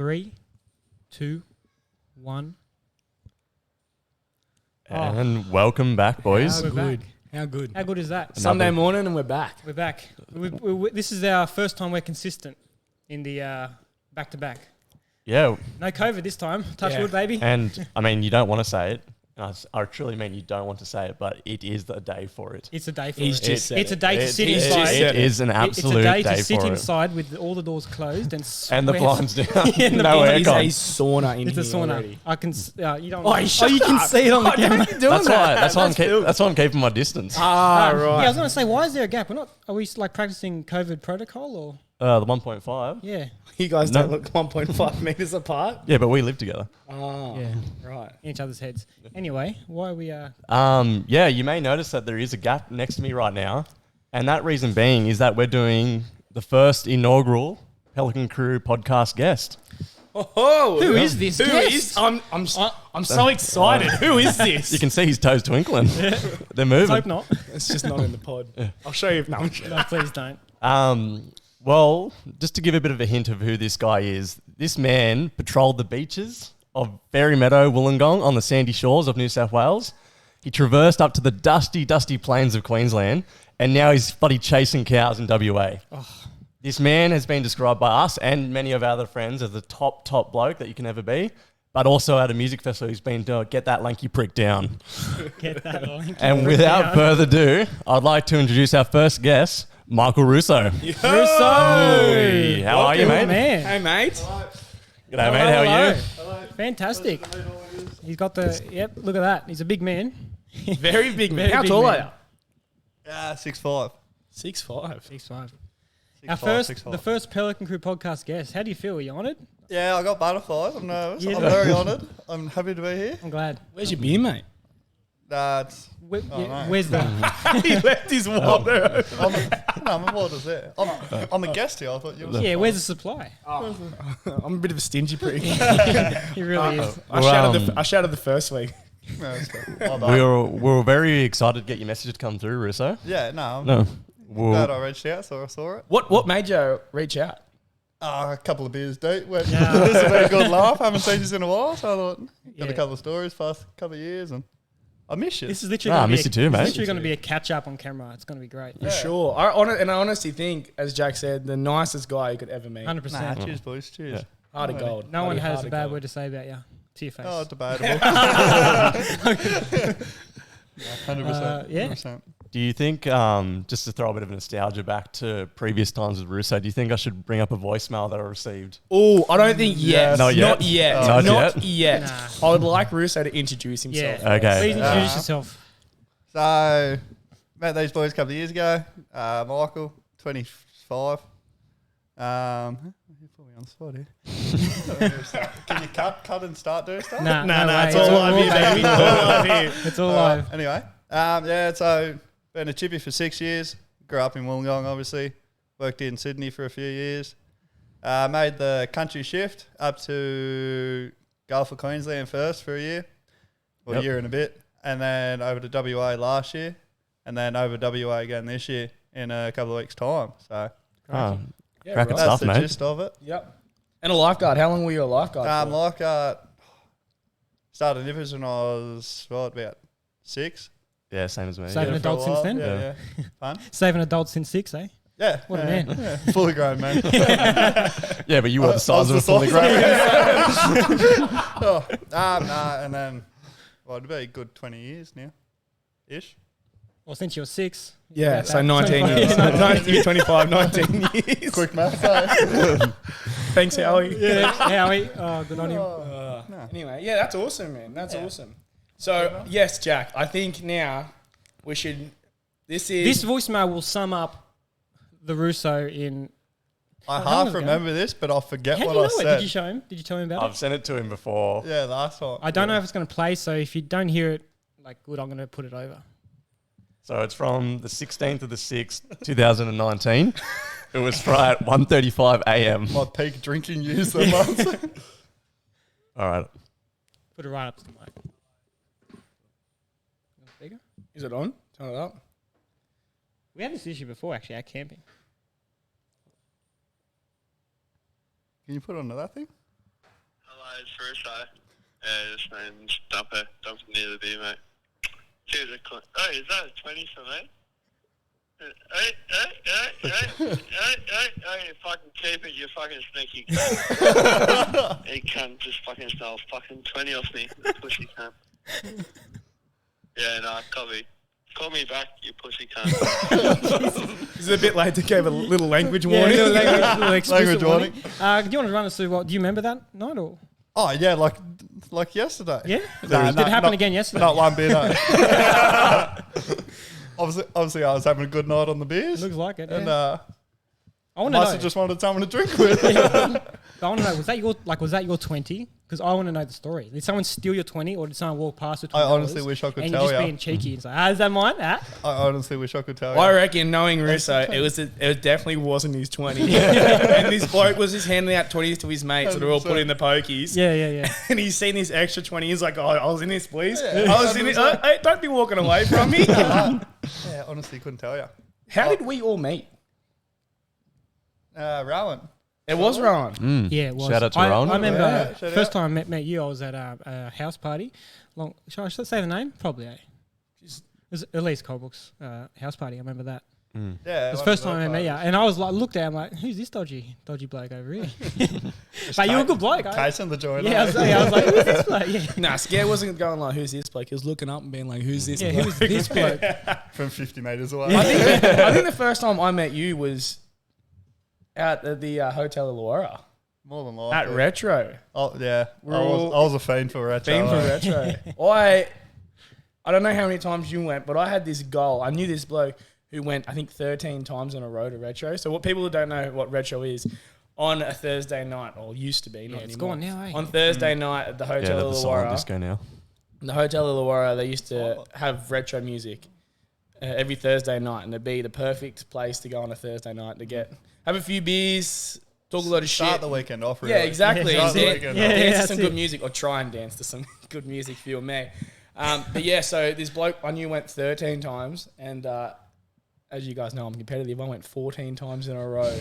3, 2, 1. And welcome back, boys. We're back. How good? How good is that? Sunday morning and we're back. We're back. This is our first time we're consistent in the back-to-back. Yeah. No COVID this time. Touch wood, baby. And, I mean, you don't want to say it. I truly mean you don't want to say it, but it is the day for it. It's a day for He's it. just said It's a it. day to sit inside. It is an absolute It's a day day to sit for it. inside with all the doors closed and sweat. And the blinds down. And the No blinds- aircon. It's a sauna in It's a here sauna. already. I can. You don't. Oh, you can see it on the camera. That's why I'm keeping my distance. Ah, right. Yeah, I was going to say, why is there a gap? Are we like practicing COVID protocol or? The 1.5. Yeah. You guys don't look 1.5 meters apart. Yeah, but we live together. Oh, Yeah. right. In each other's heads. Anyway, why are we? Yeah, you may notice that there is a gap next to me right now, and that reason being is that we're doing the first inaugural Pelican Crew podcast guest. Oh, Who is this Who guest? is? I'm so excited. Who is this? You can see his toes twinkling. They're Let's moving. hope not. It's just not in the pod. I'll show you. No, I'm kidding. No, please don't. Well, just to give a bit of a hint of who this guy is, this man patrolled the beaches of Fairy Meadow, Wollongong on the sandy shores of New South Wales. He traversed up to the dusty, dusty plains of Queensland, and now he's bloody chasing cows in WA. This man has been described by us and many of our other friends as the top bloke that you can ever be, but also at a music festival he's been to get that lanky prick down. Get that on. And without further ado, I'd like to introduce our first guest, Michael Russo. Russo! Hey, how are you, mate? Man. Hey, mate. G'day, mate. How are you? Hello. Fantastic. He's got the, yep, look at that. He's a big man. Very big man. Very How big tall man. are you? 6'5". 6'5". 6'5". 6'5". The first Pelican Crew podcast guest. How do you feel? Are you honoured? Yeah, I got butterflies. I'm nervous. Yeah. I'm very honoured. I'm happy to be here. I'm glad. Where's your beer, mate? Where's the... He left his water. My water's there. I'm a guest here. I thought you were. Yeah, where's the supply? I'm a bit of a stingy prick. He really is. I shouted the first week. No, it's good. My bad. We were very excited to get your message to come through, Russo. Yeah, no. No. Glad I reached out, so I saw it. What made you reach out? A couple of beers deep. This has been a good laugh. I haven't seen you in a while, so I thought, got a couple of stories past couple of years, and I miss you. This is literally I going miss you too, mate. to be a catch-up on camera. It's going to be great. For sure. I honestly think, as Jack said, the nicest guy you could ever meet. 100%. Nah, cheers, boys. Cheers. Yeah. Heart of gold. No one Bloody has heart a of bad gold. word to say about you. To your face. Oh, debatable. 100%. Yeah. 100%. Do you think, just to throw a bit of nostalgia back to previous times with Russo, do you think I should bring up a voicemail that I received? Oh, I don't think yet. Not yet? Not yet. Not Not yet? yet. I would like Russo to introduce himself. Yeah. Okay. Please introduce yourself. So, met these boys a couple of years ago. Michael, 25. You put me on the spot here. Can you cut and start doing stuff? No, It's all live here, baby. All live here. It's all live. Anyway, so been a chippy for 6 years. Grew up in Wollongong, obviously. Worked in Sydney for a few years. Made the country shift up to Gulf of Queensland first for a year. Or a year and a bit. And then over to WA last year. And then over WA again this year in a couple of weeks' time. So Cracking that's stuff, the mate. gist of it. Yep. And a lifeguard. How long were you a lifeguard for? Lifeguard started Nippers when I was, about 6. Yeah, same as me. Saving Yeah. adults for a since while. then? Yeah. Fun. Saving adults since 6, eh? Yeah. What a man. Yeah. Fully grown, man. Yeah, but you were the I size was of a the fully size. grown. And then, it'd be a good 20 years now, ish. Well, since you're 6. Yeah, about so that. 19 years. 19, 25, 19 years. Quick math, eh? Thanks, Howie. Yeah, Howie. Oh, good on him. Anyway, yeah, that's awesome, man. That's awesome. So, yes, Jack, I think now we should... This voicemail will sum up the Russo in... I How long half ago? remember this, but I forget How do what you know I it? said. Did you show him? Did you tell him about I've sent it to him before. Yeah, last time. I don't know if it's going to play, so if you don't hear it, good, I'm going to put it over. So it's from the 16th of the 6th, 2019. It was at 1:35 a.m. My peak drinking years that month. All right. Put it right up to the mic. Speaker? Is it on? Turn it up. We had this issue before, actually, at camping. Can you put it onto that thing? Russo. Just dumping near the beer, mate. Cheers, oh, is that a 20 for me? Hey, you fucking keep it, you fucking sneaky cunt. He cunt just fucking stole fucking 20 off me, pussy cunt. Yeah, no, copy. Call me back, you pussy cunt. Is it a bit late to give a little language Yeah, warning? little explicit Language warning. Do you want to run us through what? Do you remember that night or? Oh yeah, like yesterday. Yeah. Nah, Did it happen again yesterday? Not one bit. No. obviously, I was having a good night on the beers. Looks like it. And Yeah. I want must to have know. just wanted someone to drink with. I want to know. Was that your 20? Because I want to know the story. Did someone steal your 20, or did someone walk past with $20? I honestly wish I could and tell you're just you. being cheeky and say, "Is that mine?" Ah? I honestly wish I could tell I you. reckon, knowing Russo, it definitely wasn't his 20. And this bloke was just handing out 20s to his mates that are all put in the pokies. Yeah. And he's seen this extra 20. He's like, oh, I was in this, please. I was in it. Hey, don't be walking away from me. Yeah, honestly, couldn't tell you. How did we all meet? Rowan. It was Rowan. Yeah, it was. Shout out to I Rowan. remember Yeah, shout first out. time I met you, I was at a house party. Should I say the name? Probably. It was at least Colebrook's house party. I remember that. Yeah, It was the first time I met you. And I was like, looked at him like, who's this dodgy bloke over here? But you're a good bloke. Casing the joint. Yeah, I was like, who's this bloke? Yeah. Nah, Scare wasn't going like, who's this bloke? He was looking up and being like, who's this Yeah, bloke? who's this bloke? From 50 metres away. I think the first time I met you was out at the Hotel Illawarra More than likely. at Retro. Oh, yeah. I all- was a fiend for retro. Been for Retro. I don't know how many times you went, but I had this goal. I knew this bloke who went, I think, 13 times in a row to Retro. So what people who don't know what Retro is, on a Thursday night, or used to be, not It's anymore. gone now, eh? On Thursday night at the Yeah, Hotel the silent Illawarra, disco now. the Hotel Illawarra, they used to have retro music every Thursday night, and it'd be the perfect place to go on a Thursday night to have a few beers, talk a lot of Start shit. the weekend off, really. Yeah, exactly. Start the Dan- weekend Yeah, off. dance to that's some it. good music, or try and dance to some good music for you and me. But yeah, so this bloke I knew went 13 times, and as you guys know, I'm competitive. I went 14 times in a row.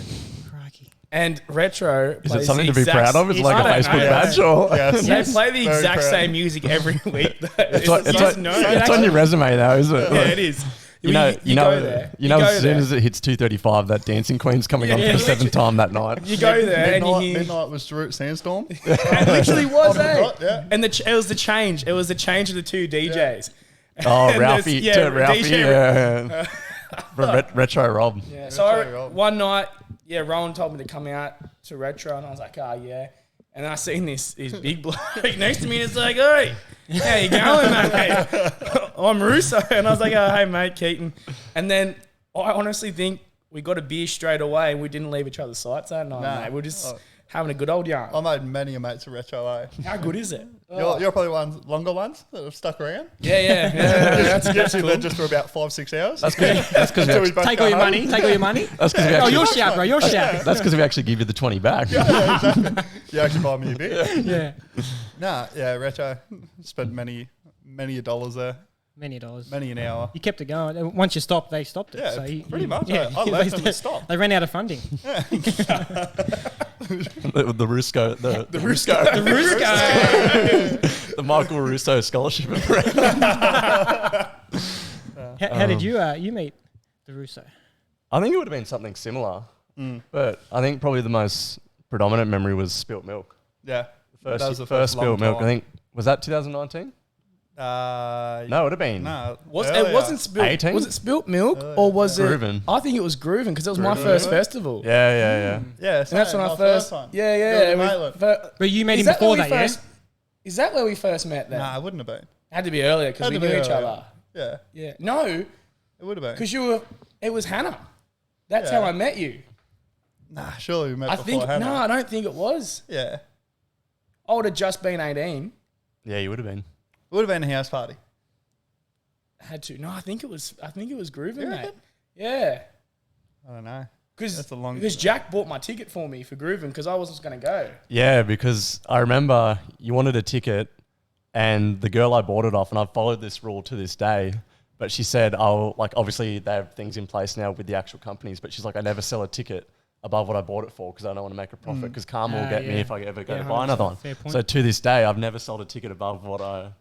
Crikey. And Retro Is plays it something the to be exact- proud of? Is it like I a don't Facebook know. badge or? Yes. They play the Very exact proud. same music every week. It's on your resume though, isn't it? Yeah, it is. You know, go there. You know, go as soon there. as it hits 2:35, that Dancing Queen's coming on Yeah, for the seventh literally. time that night. You go there and you hear, Midnight was Root Sandstorm. it literally was, eh? Yeah. And it was the change. It was the change of the two DJs. Oh, And Ralphie, there's- yeah, Ralphie, DJ yeah. From Retro Rob. Yeah. Retro, So Rob. one night, Rowan told me to come out to Retro, and I was like, oh yeah. And I seen this big bloke next to me, and it's like, hey, how you going, mate? I'm Russo, and I was like, oh hey mate, Keaton. And then I honestly think we got a beer straight away, and we didn't leave each other's sights that night, Nah. mate. We're just having a good old yarn. I made many a mates of retro, eh? How good is it? You're probably longer ones that have stuck around. Yeah. That's cool. Just for about 5-6 hours. That's because Until we both Take go all your home. money. Take all your money. That's because we Oh, actually. you're sharp, bro. You're sharp. That's because we actually give you the 20 back. You actually buy me a beer. Yeah. Nah, yeah, retro. Spent many a dollars there. Many dollars. Many an hour. You kept it going. And once you stopped, they stopped it. Yeah, so pretty much. I left them to stop. They ran out of funding. the Rusco, the Rusco. the Michael Russo scholarship. How did you meet the Russo? I think it would have been something similar, but I think probably the most predominant memory was spilt milk. Yeah. First, That was the first long spilt milk. I time. think was that 2019? No, it would have been. No. It wasn't spilt. 18? Was it spilt milk or was Groovin'. it? I think it was Groovin' because it was my Groovin'. first festival. Yeah. Yeah, And that's when I first. time. Yeah. Building we Maitland. But you met Is him that before where we that, first- Is that where we first met then? Nah, it wouldn't have been. Had to be earlier because Had we to be knew each earlier. other. Yeah, Yeah. No, it would have been. because it was Hannah. That's Yeah. how I met you. Nah, surely we met I before think, Hannah. no, I don't think it was. Yeah. I would have just been 18. Yeah, you would have been. It would have been a house party. Had to. No, I think it was Groovin', You mate. reckon? Yeah. I don't know. Because That's a long- Jack bought my ticket for me for Groovin' because I wasn't going to go. Yeah, because I remember you wanted a ticket, and the girl I bought it off, and I've followed this rule to this day. But she said, "Oh, like obviously they have things in place now with the actual companies." But she's like, "I never sell a ticket above what I bought it for because I don't want to make a profit because karma will get me if I ever go Yeah, to buy another one. fair point. So to this day, I've never sold a ticket above what I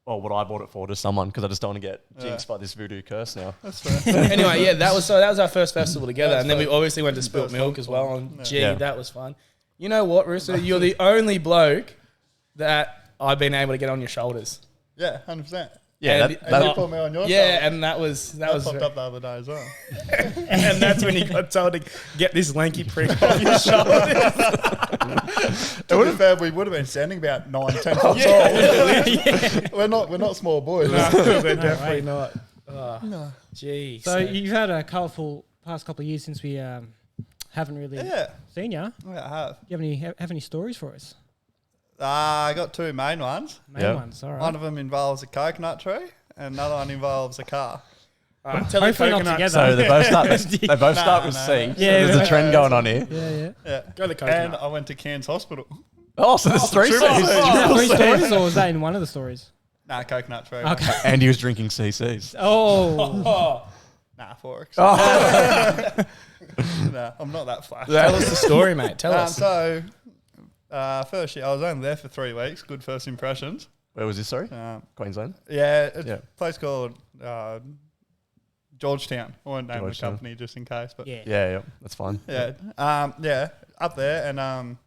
bought it for to someone because I just don't want to get jinxed by this voodoo curse now. That's fair. Anyway, yeah, that was our first festival together, That's and then we first- obviously went to Spilt first Milk one as well. fun. And gee, Yeah. that was fun. You know what, Russo? You're the only bloke that I've been able to get on your shoulders. Yeah, 100%. Yeah, And- And you Oh, put me on your Yeah, side. and that was That was popped up the other day as well. and that's when you got told to get this lanky prick off your shoulders. To be fair, we would have been standing about 9, 10 foot tall. We're not small boys. No, they're No definitely way. not. Oh, No. Jeez. So you've had a colourful past couple of years since we haven't really Yeah, seen you. yeah, I have. Do you have any stories for us? I got two main ones. Main Yeah. ones, all right. One of them involves a coconut tree, and another one involves a car. tell the Hopefully not coconut. together. So they both start with no. C. So Yeah, there's a yeah. trend going on here. Yeah. Yeah. Go the And coconut. I went to Cairns Hospital. Oh, so there's three C's. Is that three stories, or was that in one of the stories? Nah, coconut tree. Okay. And he was drinking CCs. Oh, Oh, Nah, Forex. Oh. Nah, I'm not that flash. tell us the story, mate. Tell us. So, first year, I was only there for 3 weeks. Good first impressions. Where was this, sorry? Queensland? Yeah, it's Yeah. a place called Georgetown. I won't name Georgetown. the company just in case, but yeah. Yeah, that's fine. yeah, up there, and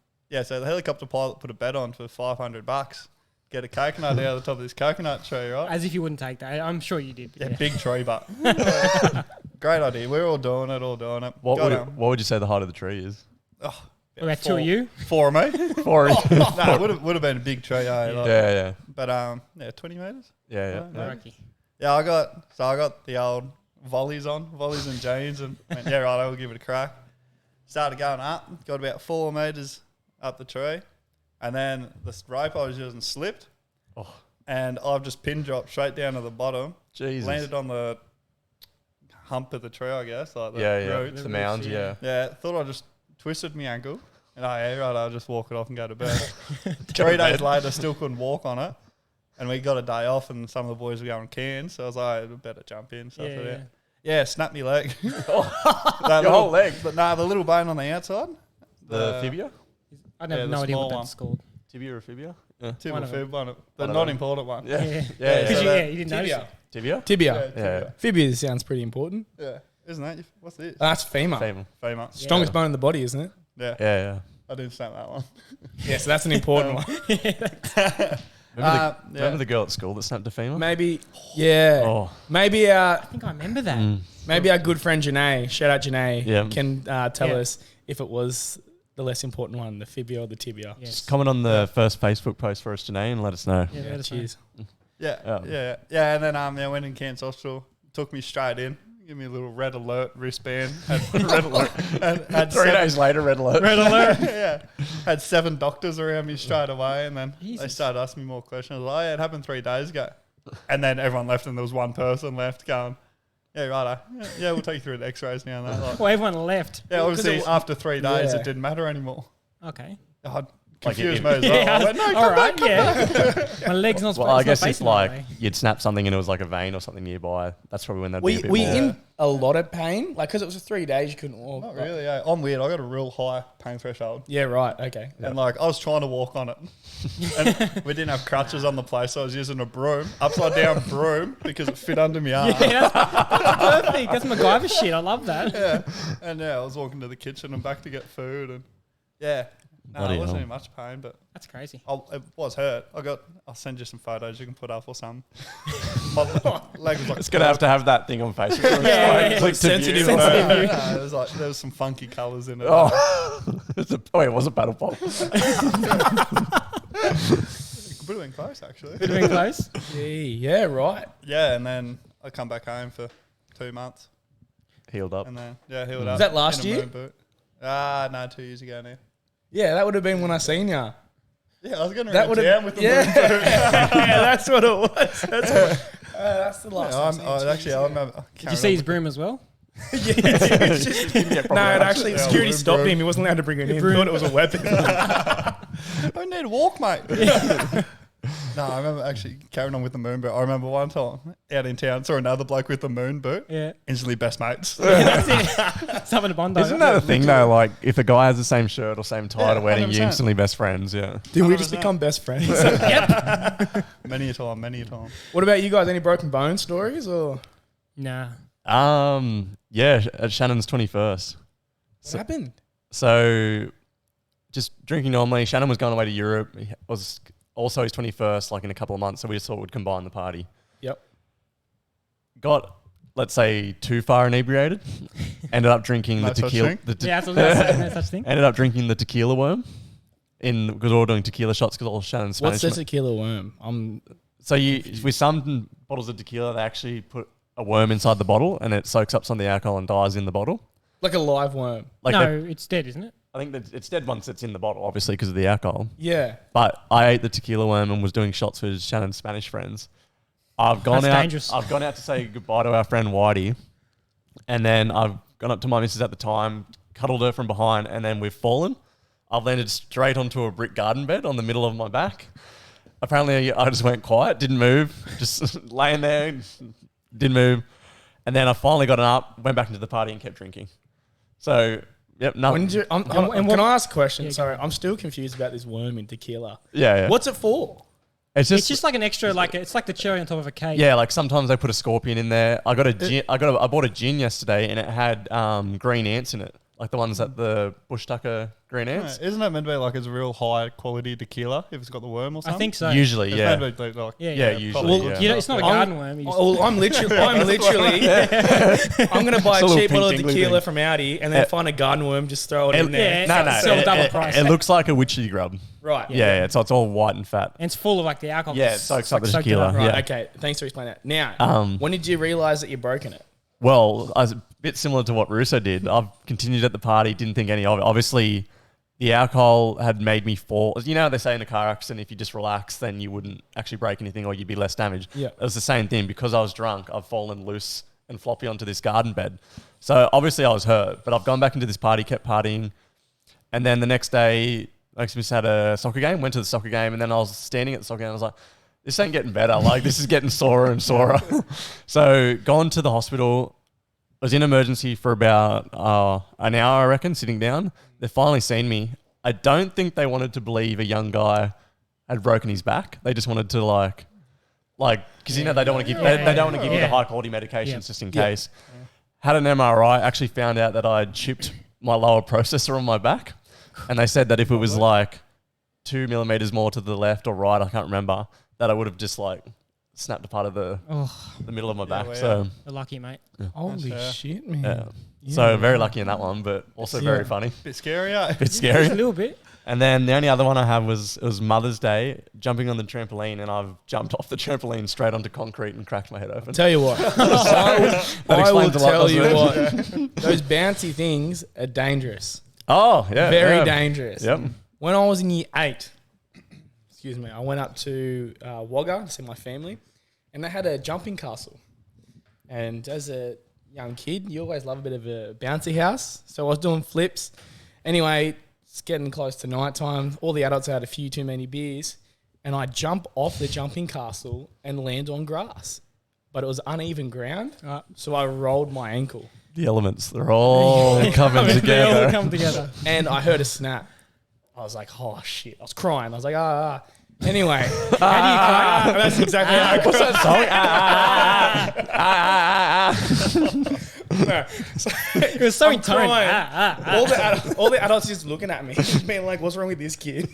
so the helicopter pilot put a bet on for $500. Get a coconut out of the top of this coconut tree, right? As if you wouldn't take that. I'm sure you did. Yeah, Yeah. big tree, but great idea. We're all doing it. What Got would you say the height of the tree is? About two of you. 4 of me. Four. No, it would have been a big tree, Yeah. But 20 meters. Yeah. Lucky. Yeah, I got the old volleys and jeans, and went, yeah, right, I will give it a crack. Started going up, got about 4 meters up the tree, and then the rope I was using slipped, and I've just pin dropped straight down to the bottom. Jesus. Landed on the hump of the tree, I guess, like the Yeah. roots. The mound, yeah. Yeah, thought I just twisted my ankle, and I'll just walk it off and go to bed. 3 days later, still couldn't walk on it. And we got a day off, and some of the boys were going to Cairns, so I was like, I better jump in. So I thought, yeah, snapped my leg. Your whole leg? But the little bone on the outside. The fibia? I have Yeah, no the idea what small that's called. Tibia or fibia? Yeah. Tibia One of fib, the of not them. important one. Yeah. Yeah. Yeah. Because So you didn't notice Tibia. it. Tibia? Tibia. Yeah. Fibia sounds pretty important. Yeah. Isn't that? What's this? That's femur. Femur. Femur. Strongest bone in the body, isn't it? Yeah. Yeah. I didn't snap that one. Yeah, so that's an important one. Remember the girl at school that snapped a femur? Maybe, yeah. Oh. Maybe I think I remember that. maybe our good friend Janae, shout out Janae, Yeah. can tell Yeah. us if it was the less important one, the fibia or the tibia. Yes. Just comment on the first Facebook post for us, Janae, and let us know. Yeah, let us know. Cheers. Yeah. And then I went in Cairns Hospital. Took me straight in. Give me a little red alert wristband. Red alert. And had 3 days later, red alert. Red alert. yeah. Had 7 doctors around me straight away, and then they Jesus. started asking me more questions. I was like, yeah, it happened 3 days ago. And then everyone left, and there was one person left going, yeah, righto. Yeah, we'll take you through the x-rays now and that. Like, Well, everyone left. yeah, obviously, after 3 days, Yeah. it didn't matter anymore. Okay. God, Like confused it- me as well. I went, no, All come right. back. Yeah. My leg's not. Well, I it's not guess if facing that like way. you'd snap something and it was like a vein or something nearby, that's probably when they'd be a bit We more. in a lot of pain, like because it was 3 days you couldn't walk. Not really, yeah. I'm weird. I got a real high pain threshold. Yeah, right. Okay. And like I was trying to walk on it, and we didn't have crutches on the place, so I was using a broom, upside down broom, because it fit under my arm. Yeah, that's perfect. That's MacGyver shit. I love that. And I was walking to the kitchen and back to get food, and no, Bloody it wasn't hell. in much pain, but That's crazy. it was hurt. I'll send you some photos you can put up or something. My leg was like It's gonna have to have that thing on Facebook. Yeah. Click to Sensitive. view. No, it was like there was some funky colours in it. Oh, it was a battle pop. It would have been close actually. Bit of close. Gee, yeah, right. Yeah, and then I come back home for 2 months, Healed up. and then healed up. Was that last in a year? moon boot. No, 2 years ago now. Yeah, that would have been when I seen ya. Yeah, I was going That around would town have. with the Yeah. moon boot. Yeah, that's what it was. That's the last. Yeah, time I remember. Did you see his broom as well? No, it actually Yeah, security broom, stopped broom. him. He wasn't allowed to bring it in. Thought it was a weapon. I need to walk, mate. No, I remember actually carrying on with the moon boot. I remember one time out in town, saw another bloke with the moon boot. Yeah. Instantly best mates. That's it. Something to bond over. Isn't that a thing though? Like if a guy has the same shirt or same tie at a wedding, 100%. you're instantly best friends. Yeah. Did we just 100%. become best friends? Many a time, many a time. What about you guys? Any broken bone stories or Nah. Yeah, at Shannon's 21st. what happened? So just drinking normally. Shannon was going away to Europe. It was also his 21st, like in a couple of months. So we just thought we'd combine the party. Yep. Got, let's say, too far inebriated. Ended up drinking No the such tequila. thing? Yeah, that's what I was gonna say. No such thing. Ended up drinking the tequila worm. Because we were doing tequila shots because all Shannon's What's Spanish. the tequila worm? So with some bottles of tequila, they actually put a worm inside the bottle and it soaks up some of the alcohol and dies in the bottle. Like a live worm. Like No, it's dead, isn't it? I think that it's dead once it's in the bottle, obviously because of the alcohol. Yeah. But I ate the tequila worm and was doing shots with Shannon's Spanish friends. I've gone That's out. dangerous. I've gone out to say goodbye to our friend Whitey, and then I've gone up to my missus at the time, cuddled her from behind, and then we've fallen. I've landed straight onto a brick garden bed on the middle of my back. Apparently, I just went quiet, didn't move, just laying there, didn't move, and then I finally got up, went back into the party, and kept drinking. So. Yep. No. When did you, and can what- I ask a question? Yeah, go Sorry, I'm still confused about this worm in tequila. Yeah. What's it for? It's It's just like an extra, it's like the cherry on top of a cake. Yeah, like sometimes they put a scorpion in there. I bought a gin yesterday and it had green ants in it, like the ones that the bush tucker green ants. Isn't that meant to be like it's a real high quality tequila if it's got the worm or I something? think so. Usually, It's yeah. meant to be like, Yeah, usually. probably. Yeah. You know, it's not a garden worm. You just- I'm literally, I'm going to buy It's a a cheap little bottle of pink tequila thing. from Audi and then find a garden worm, just throw it in there. Yeah, sell double price. It looks like a witchy grub. Right. Yeah, so it's all white and fat. And it's full of like the alcohol. Yeah, it soaks up the soaked it tequila. up. Right. Yeah. Okay. Thanks for explaining that. Now, when did you realize that you'd broken it? Well, I was a bit similar to what Russo did. I've continued at the party, didn't think any of it. Obviously, the alcohol had made me fall. You know how they say in a car accident, if you just relax, then you wouldn't actually break anything or you'd be less damaged. Yeah. It was the same thing. Because I was drunk, I've fallen loose and floppy onto this garden bed. So obviously I was hurt, but I've gone back into this party, kept partying. And then the next day, I just had a soccer game, went to the soccer game, and then I was standing at the soccer game. I was like, this ain't getting better. Like, this is getting sorer and sorer. So gone to the hospital. I was in emergency for about an hour, I reckon, sitting down. They've finally seen me. I don't think they wanted to believe a young guy had broken his back. They just wanted to like, because you know they don't want to give they don't want to give you the high quality medications just in case. Had an MRI. Actually found out that I'd chipped my lower processor on my back, and they said that if it was like 2 millimeters more to the left or right, I can't remember, that I would have just like snapped a part of the middle of my back. well, So You're lucky, mate. Holy fair. shit, man. yeah. So very lucky in that one, but also very funny. bit scary, eh? Bit scary. Just a little bit. And then the only other one I have was Mother's Day, jumping on the trampoline, and I've jumped off the trampoline straight onto concrete and cracked my head open. Tell you what, I will explains a lot, tell you doesn't what, those bouncy things are dangerous. Oh, yeah. Very yeah. dangerous. Yep. When I was in year 8, excuse me, I went up to Wagga to see my family, and they had a jumping castle. And as a young kid, you always love a bit of a bouncy house. So I was doing flips. Anyway, it's getting close to night time. All the adults had a few too many beers, and I jump off the jumping castle and land on grass. But it was uneven ground, so I rolled my ankle. The elements, they're all coming They all together. come together. And I heard a snap. I was like, oh shit. I was crying. I was like, Anyway, how do you cry? That's exactly how I cry. What's that song? No. So, It was so I'm intoned. crying. All the adults just looking at me, being like, what's wrong with this kid?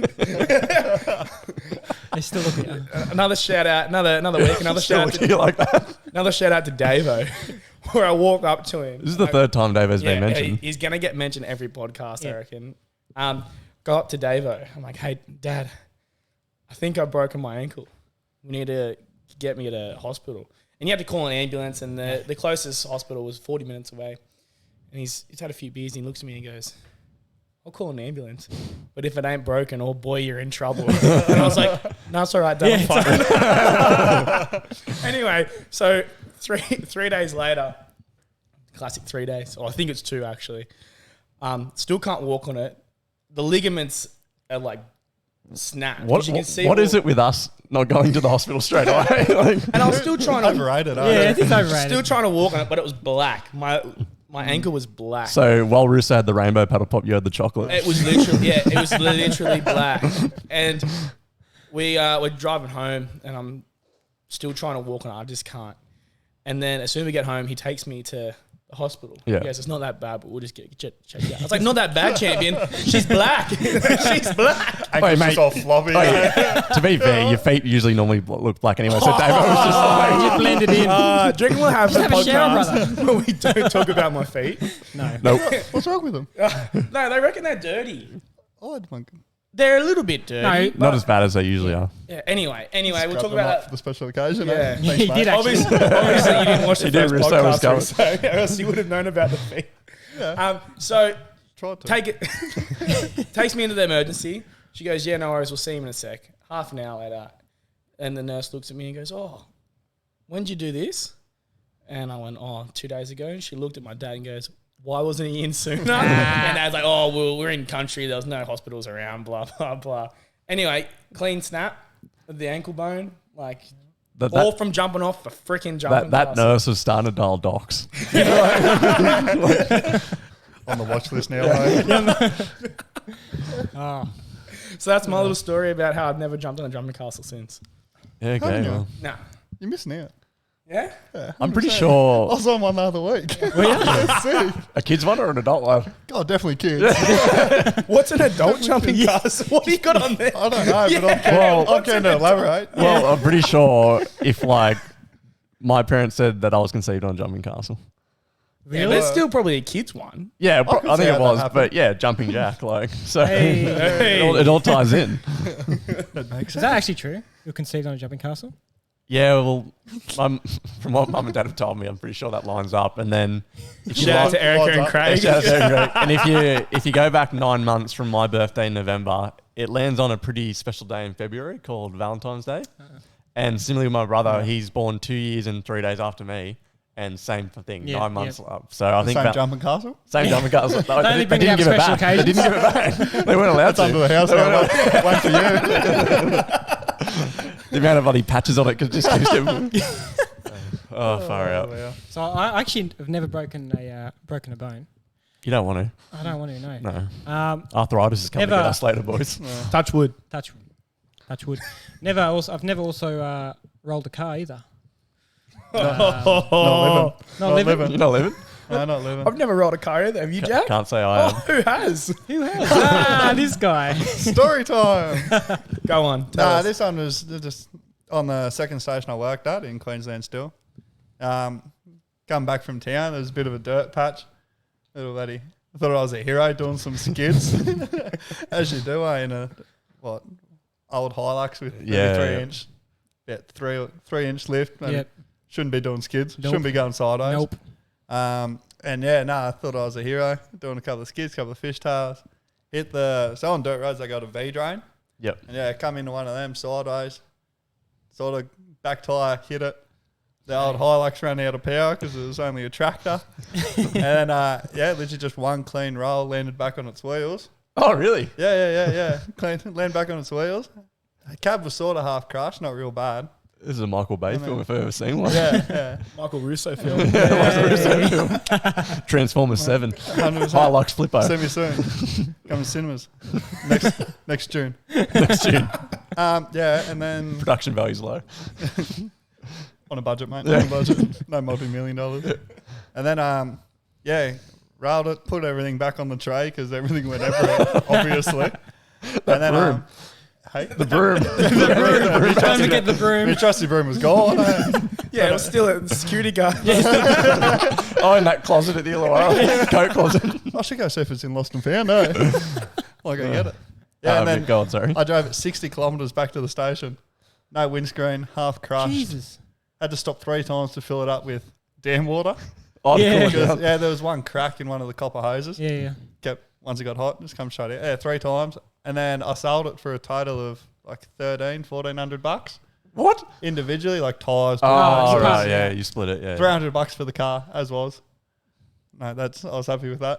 They still look at you. Another shout out, another week, another Still shout out look at you like that. another shout out to Davo, where I walk up to him. This is the third time Dave has been mentioned. He's gonna get mentioned every podcast, I Yeah. reckon. Go up to Davo. I'm like, hey, Dad, I think I've broken my ankle. We need to get me to the hospital. And you had to call an ambulance, and the closest hospital was 40 minutes away. And he's had a few beers, and he looks at me and he goes, I'll call an ambulance. But if it ain't broken, oh boy, you're in trouble. And I was like, no, it's all right, Dad, I'm fine. Anyway, so three days later, classic 3 days, or I think it's 2 actually, still can't walk on it. The ligaments are like snap. What, You can see what is it with us not going to the hospital straight away? Like, And I was still trying to Overrated, Yeah, aren't it's overrated. still trying to walk on it, but it was black. My ankle was black. so while Russo had the rainbow paddle pop, you had the chocolate. It was literally black. And we're driving home, and I'm still trying to walk on it. I just can't. And then as soon as we get home, he takes me to the hospital. Yeah. He goes, it's not that bad, but we'll just get checked out. I was like, not that bad, champion. She's black. She's black. Ankles mate. just all floppy. Oh, yeah. To be fair, your feet usually normally look black anyway. So Dave was just Oh, you blended in. Do you reckon we'll have Just a have a shower, podcast where we don't talk about my feet? No. nope. What's wrong with them? No, they reckon they're dirty. I'd want They're a little bit dirty. No. Not as bad as they usually are. Yeah, anyway, we'll scrub talk them about up that. for the special occasion. Yeah. eh? Yeah, Thanks, he mate. did actually. Obviously, you didn't watch the He did, first Russo was podcast, Russo, or else you would have known about the feet. Yeah. So Tried to. takes me into the emergency. She goes, yeah, no worries, we'll see him in a sec. Half an hour later, and the nurse looks at me and goes, oh, when did you do this? And I went, 2 days ago. And she looked at my dad and goes, why wasn't he in sooner? And Dad's like, oh, well, we're in country. There was no hospitals around, blah, blah, blah. Anyway, clean snap of the ankle bone, like all from jumping off a freaking jumping That castle. nurse was starting to dial docs. On the watch list now, mate. Oh, So that's my little story about how I've never jumped on a jumping castle since. Yeah, okay. Haven't you? Well, No. You're missing out. Yeah? Yeah, I'm pretty 100%. I sure was on one the other week. Sick. a kid's one or an adult one. God, definitely kids. What's an adult jumping castle? What do you got on there? I don't know, but Well, I'm keen to elaborate. Well, I'm pretty sure if like my parents said that I was conceived on a jumping castle. Yeah, but it's still probably a kid's one. Yeah, could I see think how it that was, happened. but yeah, jumping jack, like so. Hey. It all ties in. That makes is that actually true? You were conceived on a jumping castle? Yeah, well, from what mum and dad have told me, I'm pretty sure that lines up. And then if you Shout out like- to Erica and Yeah, Craig. shout out to Eric. And if you go back 9 months from my birthday in November, it lands on a pretty special day in February called Valentine's Day. And similarly with my brother, he's born 2 years and 3 days after me. And same thing, Yeah, 9 months up. So I think Same that jumping castle? same jumping castle. They only bring it didn't up give it special back. They didn't give it back. They weren't allowed That's under to. the house now. One for you. The amount of bloody patches on it just keeps getting. Oh, far out. Wow. So I actually have never broken a bone. You don't want to. I don't want to know. No. Arthritis is coming to Never. get us later, boys. Touch wood. Touch wood. I've never also rolled a car either. Not Not living. You're not living? No, not living. I've never rolled a car either. Have you, Jack? Can't say I am. Who has? Who has? This guy. Story time. Go on. Tell us. This one was just on the second station I worked at in Queensland still. Come back from town, there was a bit of a dirt patch. Little buddy. I thought I was a hero doing some skids. As you do, in a old Hilux with maybe Yeah. 3 inch, three inch lift. And Yep. shouldn't be doing skids. Nope. Shouldn't be going sideways. Nope. I thought I was a hero doing a couple of skids, couple of fishtails. So on dirt roads, I got a V drain. Yep. And come into one of them sideways, sort of back tyre hit it. The old Hilux ran out of power because it was only a tractor. And literally just one clean roll, landed back on its wheels. Oh, really? Yeah. Landed back on its wheels. The cab was sort of half crushed, not real bad. This is a Michael Bay film if I've ever seen one. Yeah. Michael Russo film. Transformers 7. 100%. Hilux Flippo. See me soon. Coming to cinemas. Next June. Next June. And then Production value's low. on a budget, mate. On a budget. No multi-million dollars. And then, railed it, put everything back on the tray because everything went everywhere, obviously. And then, broom. The broom. Time to get the broom. my trusty broom was gone. Yeah, it was still a security guard. Oh, in that closet at the Illawarra. Coat closet. I should go see if it's in Lost and Found, eh? Well, I gotta get it. Yeah, and then go on, sorry. I drove it 60 kilometres back to the station. No windscreen, half crushed. Jesus. Had to stop 3 times to fill it up with dam water. Oh, Yeah. cool. Because, there was one crack in one of the copper hoses. Yeah. Kept once it got hot, just come straight out. Yeah, 3 times. And then I sold it for a total of like $1,400 What? individually, like tyres. Oh, right, right, yeah, you split it, yeah. $300 for the car, as was. No, I was happy with that.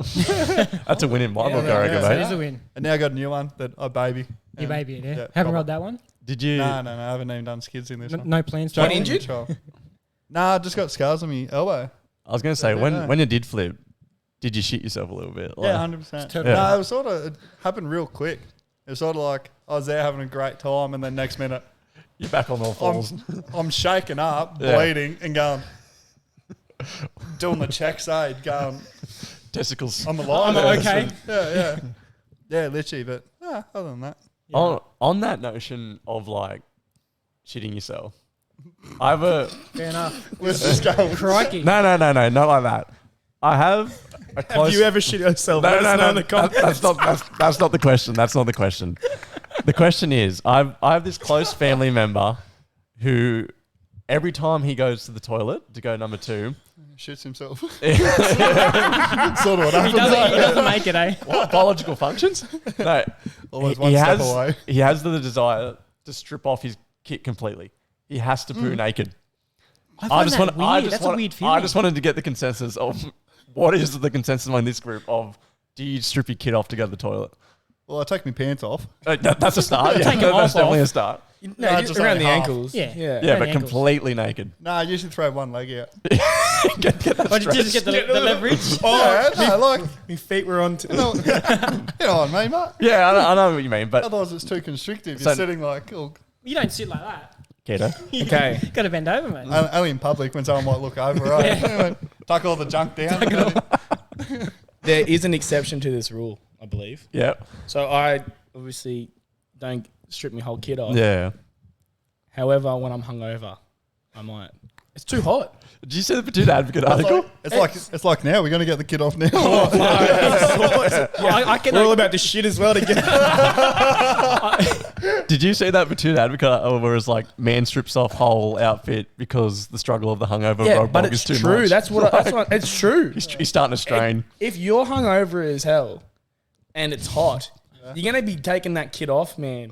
That's a win in my book, I reckon, That mate. is a win. And now I got a new one that I baby. Your baby, yeah. Yeah, Haven't rode that one? Did you? No, I haven't even done skids in this one. No plans to Got ride it? injured? Nah, I just got scars on my elbow. I was going to say, Yeah, when no. when you did flip, did you shit yourself a little bit? Yeah, Like, 100%. turtle. No, it was sort of, it happened real quick. It was sort of like I was there having a great time, and then next minute you're back on all fours. I'm shaking up, Yeah. bleeding, and going, doing the checks aid, going, Testicles. I'm alive. I'm okay. Yeah. Yeah, literally, but other than that. On that notion of like shitting yourself, I have a Fair enough. Let's just go. Crikey. no, not like that. I have a close. Have you ever shit yourself? Let us know in the comments. That's not the question. That's not the question. The question is, I have this close family member who every time he goes to the toilet to go number 2, Shits himself. what, Sort of what He happened. doesn't make it, eh? biological functions? No, Always he one step has away. he has the desire to strip off his kit completely. He has to poo naked. I find that weird. That's a weird feeling. I just wanted to get the consensus of what is the consensus among this group of do you strip your kit off to go to the toilet? Well, I take my pants off. That's a start. Yeah, Take 'em that's off. definitely a start. No, No, just just around like the half. ankles. Yeah. Yeah, Around but the ankles. completely naked. Nah, I usually throw one leg out. get that Or just get stretch. the leverage. Oh, no, like, My feet were on. you know what I mean, mate? Yeah, I know what you mean, but Otherwise, it's too constrictive. So- You're sitting like, You don't sit like that. Keto. Okay. Got to bend over, mate. only in public when someone might look over, right? Tuck all the junk down. There is an exception to this rule, I believe. Yeah. So I obviously don't strip my whole kit off. Yeah. However, when I'm hungover, I might. It's too hot. Did you see the Petite Advocate article? It's like now. We're going to get the kid off now. I can. We're all about this shit as well to get. Did you see that Petite Advocate where it's like man strips off whole outfit because the struggle of the hungover Yeah, road but bog it's is too true. much? That's what. It's true. He's starting to strain. If you're hungover as hell and it's hot, you're gonna be taking that kit off, man.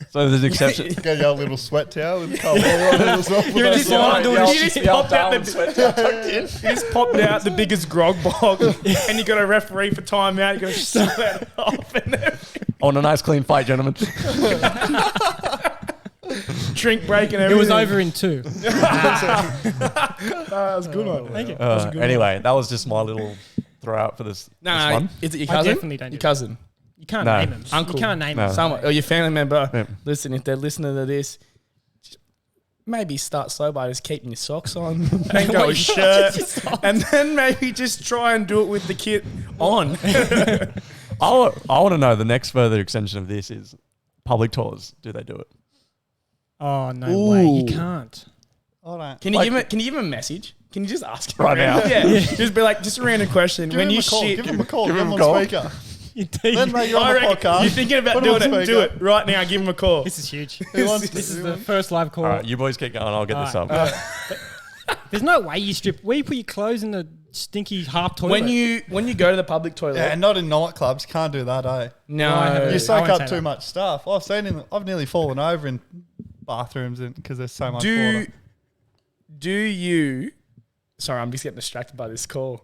So there's an exception. Get your little sweat towel with cold water on it as well. You're just lying doing You shit. just popped out you just popped out the biggest grog bog, and you got a referee for timeout. You got to stop that off and everything. On a nice clean fight, gentlemen. Drink break and It everything. was over in 2. That was a good one. Thank you. Anyway, that was just my little throw out for this one. Is it your I cousin? definitely don't do Your it. cousin. You can't No. name him. Uncle. You can't name No. him. Someone or your family member. Yeah. Listen, if they're listening to this, just maybe start slow by just keeping your socks on, then go with shirt, and then maybe just try and do it with the kit on. I want to know the next further extension of this is public tours. Do they do it? Oh, no way. You Ooh. can't. I don't. Can you give him? Can you give him a message? Can you just ask him Right now? Yeah. Just be like, just a random question. Give when him you a call. shit, Give him a call. give Give him him a on call. speaker. Indeed. Then mate, you're on I the reckon podcast. you're thinking about Put him doing on it. Do speaker. it right now. Give him a call. This is huge. Who wants This to is do the it? first live call. All right, you boys keep going. I'll get this All up. There's no way you strip. Where you put your clothes in the stinky half toilet? When you go to the public toilet, Yeah, and not in nightclubs. Can't do that, eh? no, I haven't. You I soak won't up say too that. much stuff. I've nearly fallen over in bathrooms because there's so much water. do you? Sorry, I'm just getting distracted by this call.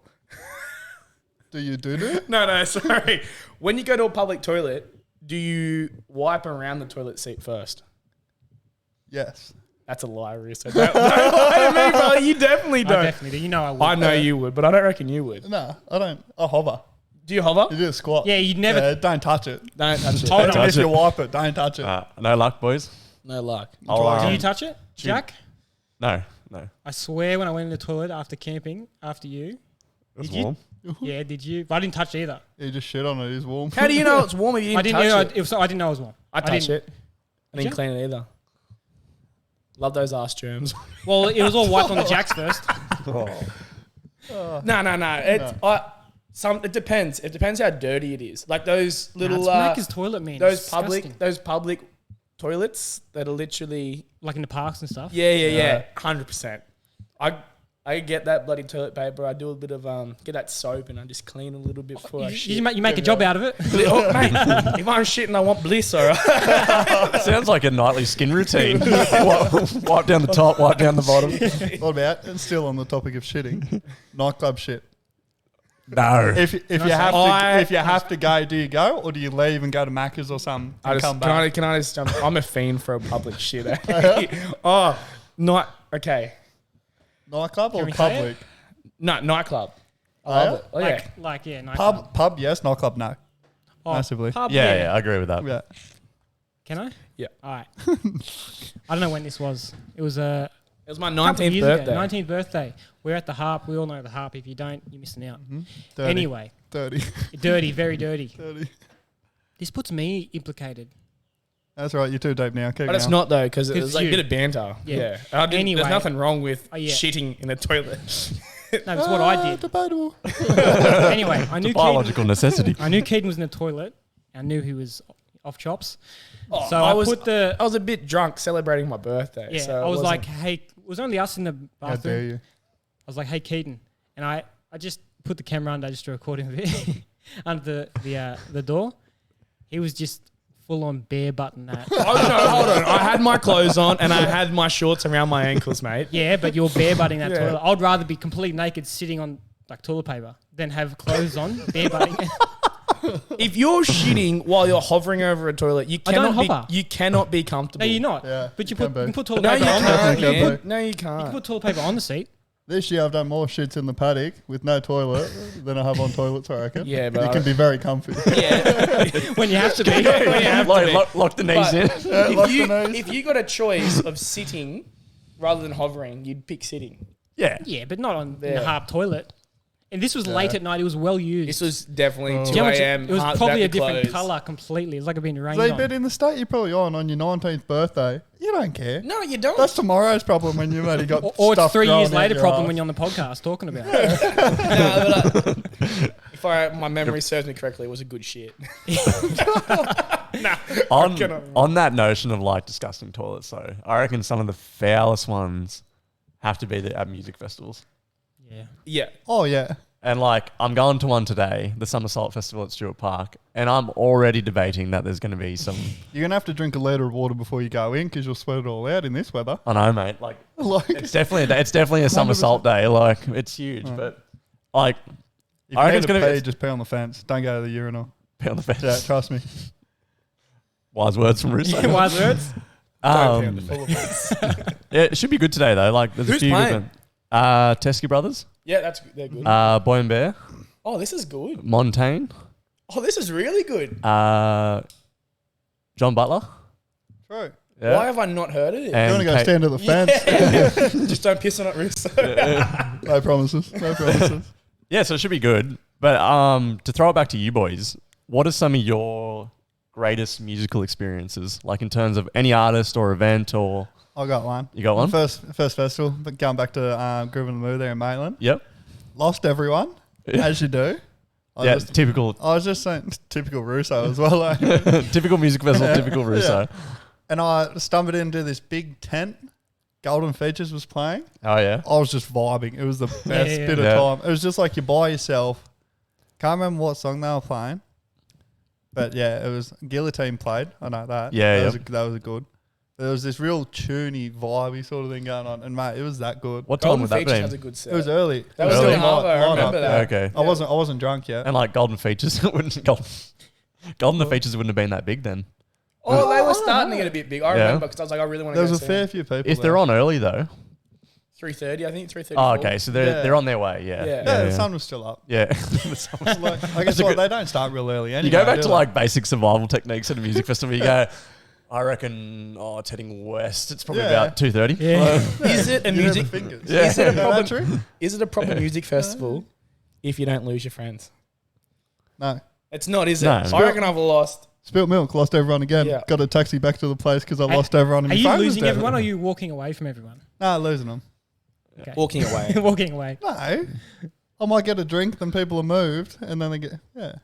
Do you do it? No, sorry. When you go to a public toilet, do you wipe around the toilet seat first? Yes. That's a lie, Russo. Don't lie to me, bro. You definitely I don't. definitely do. You know I would. I know you would, but I don't reckon you would. No, I don't. I hover. Do you hover? You do a squat. Yeah, you'd never. Yeah, don't touch it. Don't touch it. Hold Even on. if you wipe it, don't touch it. No luck, boys. No luck. I'll, Do you touch it, Jack? No. I swear when I went in the toilet after camping, after you. That's Did you? warm. Yeah, did you? But I didn't touch it either. You just shit on it. It's warm. How do you know it's warm if you I didn't didn't know. touch it? I didn't know it was warm. I touched didn't- it. I didn't you? clean it either. Love those ass germs. Well, it was all wiped on the jacks first. No. It depends. It depends how dirty it is. Like those little It's Macca's toilet, man. those It's public disgusting. toilets that are literally like in the parks and stuff. yeah 100%. I get that bloody toilet paper. I do a bit of get that soap and I just clean a little bit before I shit. You make a job out of it. Oh, mate, if I'm shitting, I want bliss, all right? Sounds like a nightly skin routine. Wipe down the top, wipe down the bottom. What about? And still on the topic of shitting, nightclub shit. No. If you have to go, do you go or do you leave and go to Macca's or something and come back? Can I just jump? I'm a fiend for a public shit. Okay. Nightclub or Can we say public? No, nightclub. I Oh, love it. Oh, yeah. Nightclub. Pub, yes. Nightclub, no. Oh, massively. Pub, Yeah, I agree with that. Yeah. Can I? Yeah. All right. I don't know when this was. It was It was my couple 19th years ago, birthday. 19th birthday. We're at the Harp. We all know the Harp. If you don't, you're missing out. Dirty. Anyway, Dirty. dirty, very dirty. Dirty. This puts me implicated. That's right. You're too deep now. Keep But it's going. not though, because it It's was like a you. bit of banter. Yeah. Anyway, Anyway. there's nothing wrong with Oh, yeah. shitting in a toilet. No, it's what I did. Debatable. Anyway, I knew Biological necessity. I knew Keaton was in the toilet. I knew he was off chops. Oh, So I put the I was a bit drunk celebrating my birthday. yeah. so I it was wasn't- like, hey, it was only us in the How bathroom. dare you? I was like, hey, Keaton, and I just put the camera under just to record him a bit under the door. He was just full on bare button that. oh no, hold on. I had my clothes on and I had my shorts around my ankles, mate. Yeah, but you're bare butting that Yeah. toilet. I'd rather be completely naked sitting on like toilet paper than have clothes on, bare butting. If you're shitting while you're hovering over a toilet, you I don't cannot hover. be. You cannot be comfortable. No, you're not. Yeah, But you you put can you be. can put toilet No, you paper on. can't. You can Man. be. No, you You can can't. put toilet paper on the seat. This year I've done more shits in the paddock with no toilet than I have on toilets, I reckon. Yeah, but you can be very comfy. Yeah. When you have to be. When you have to be. Lock the knees But in. if you got a choice of sitting rather than hovering, you'd pick sitting. Yeah. Yeah, but not on in Yeah. the Harp toilet. And this was late at night. It was well used. This was definitely Do 2 you know how much a.m. it was heart's probably a about to different close. colour completely. It's like it'd been rained See, on. but in the state you're probably on your 19th birthday, you don't care. No, you don't. That's tomorrow's problem when you've already got Or it's stuff 3 growing years out later your problem ass. when you're on the podcast talking about it. No, but if my memory serves me correctly, it was a good shit. On that notion of like disgusting toilets, though, I reckon some of the foulest ones have to be at music festivals. Yeah. Yeah. Oh, yeah. And like, I'm going to one today, the Somersault Festival at Stewart Park, and I'm already debating that there's going to be some. You're going to have to drink a litre of water before you go in because you'll sweat it all out in this weather. I know, mate. Like, Like, it's definitely a Somersault day. Like, it's huge, but like, if I you reckon need it's to going to pee, just pee on the fence. Don't go to the urinal. be on the fence. Yeah, trust me. Wise words from Russo. Yeah, wise words. Don't be on the full of it. Yeah, it should be good today though. Like, there's a Who's few playing? good Teskey Brothers, Yeah, they're good. Boy and Bear, Oh, this is good. Montaigne, Oh, this is really good. John Butler. True. Yeah. Why have I not heard of it? You And want to go Kate- stand at the fence? Just don't piss on it, Russo. No promises. No promises. Yeah, so it should be good. But to throw it back to you boys, what are some of your greatest musical experiences? Like in terms of any artist or event, or I got one. you got one? First festival, but going back to Groove in the Mood there in Maitland. Yep. Lost everyone, Yeah. as you do. Yeah, typical I was just saying, typical Russo as well. Like. typical music festival, typical Russo. And I stumbled into this big tent. Golden Features was playing. Oh yeah. I was just vibing. It was the best Yeah. bit of Yeah. time. It was just like you're by yourself. Can't remember what song they were playing. But yeah, it was Guillotine played. I know that. Yeah, that was a good. There was this real tuney, vibey sort of thing going on. And mate, it was that good. What time Golden would that Features be? has a good set. It was early. That was Early. still Marvo. I Line remember up, that. Okay. I wasn't drunk yet. And like Golden Features wouldn't Golden the Features wouldn't have been that big then. Oh, they were starting to get a bit big. I Yeah. remember because I was like, I really want to There go was a see fair them. few people. If they're on early though. 3:30, I think 3:30. Oh, okay. So they're Yeah. on their way. Yeah. Yeah. Yeah, the sun was still up. Yeah. Like, I guess a what, good- they don't start real early anyway. You go back do to they? like basic survival techniques at a music festival. You go, I reckon. Oh, it's heading west. It's probably Yeah. about 2:30. Yeah. Is it a You know the music? fingers. Yeah. Is it a Is that proper? true? Is it a proper music festival if you don't lose your friends? No. It's not, is it? No. I reckon I've lost. Spilt milk, lost everyone again. Yeah. Got a taxi back to the place because I lost everyone. And Are my you phone was losing dead. everyone or are you walking away from everyone? Nah, losing them. Okay. Walking away. Walking away. No. I might get a drink, then people are moved, and then they get, yeah.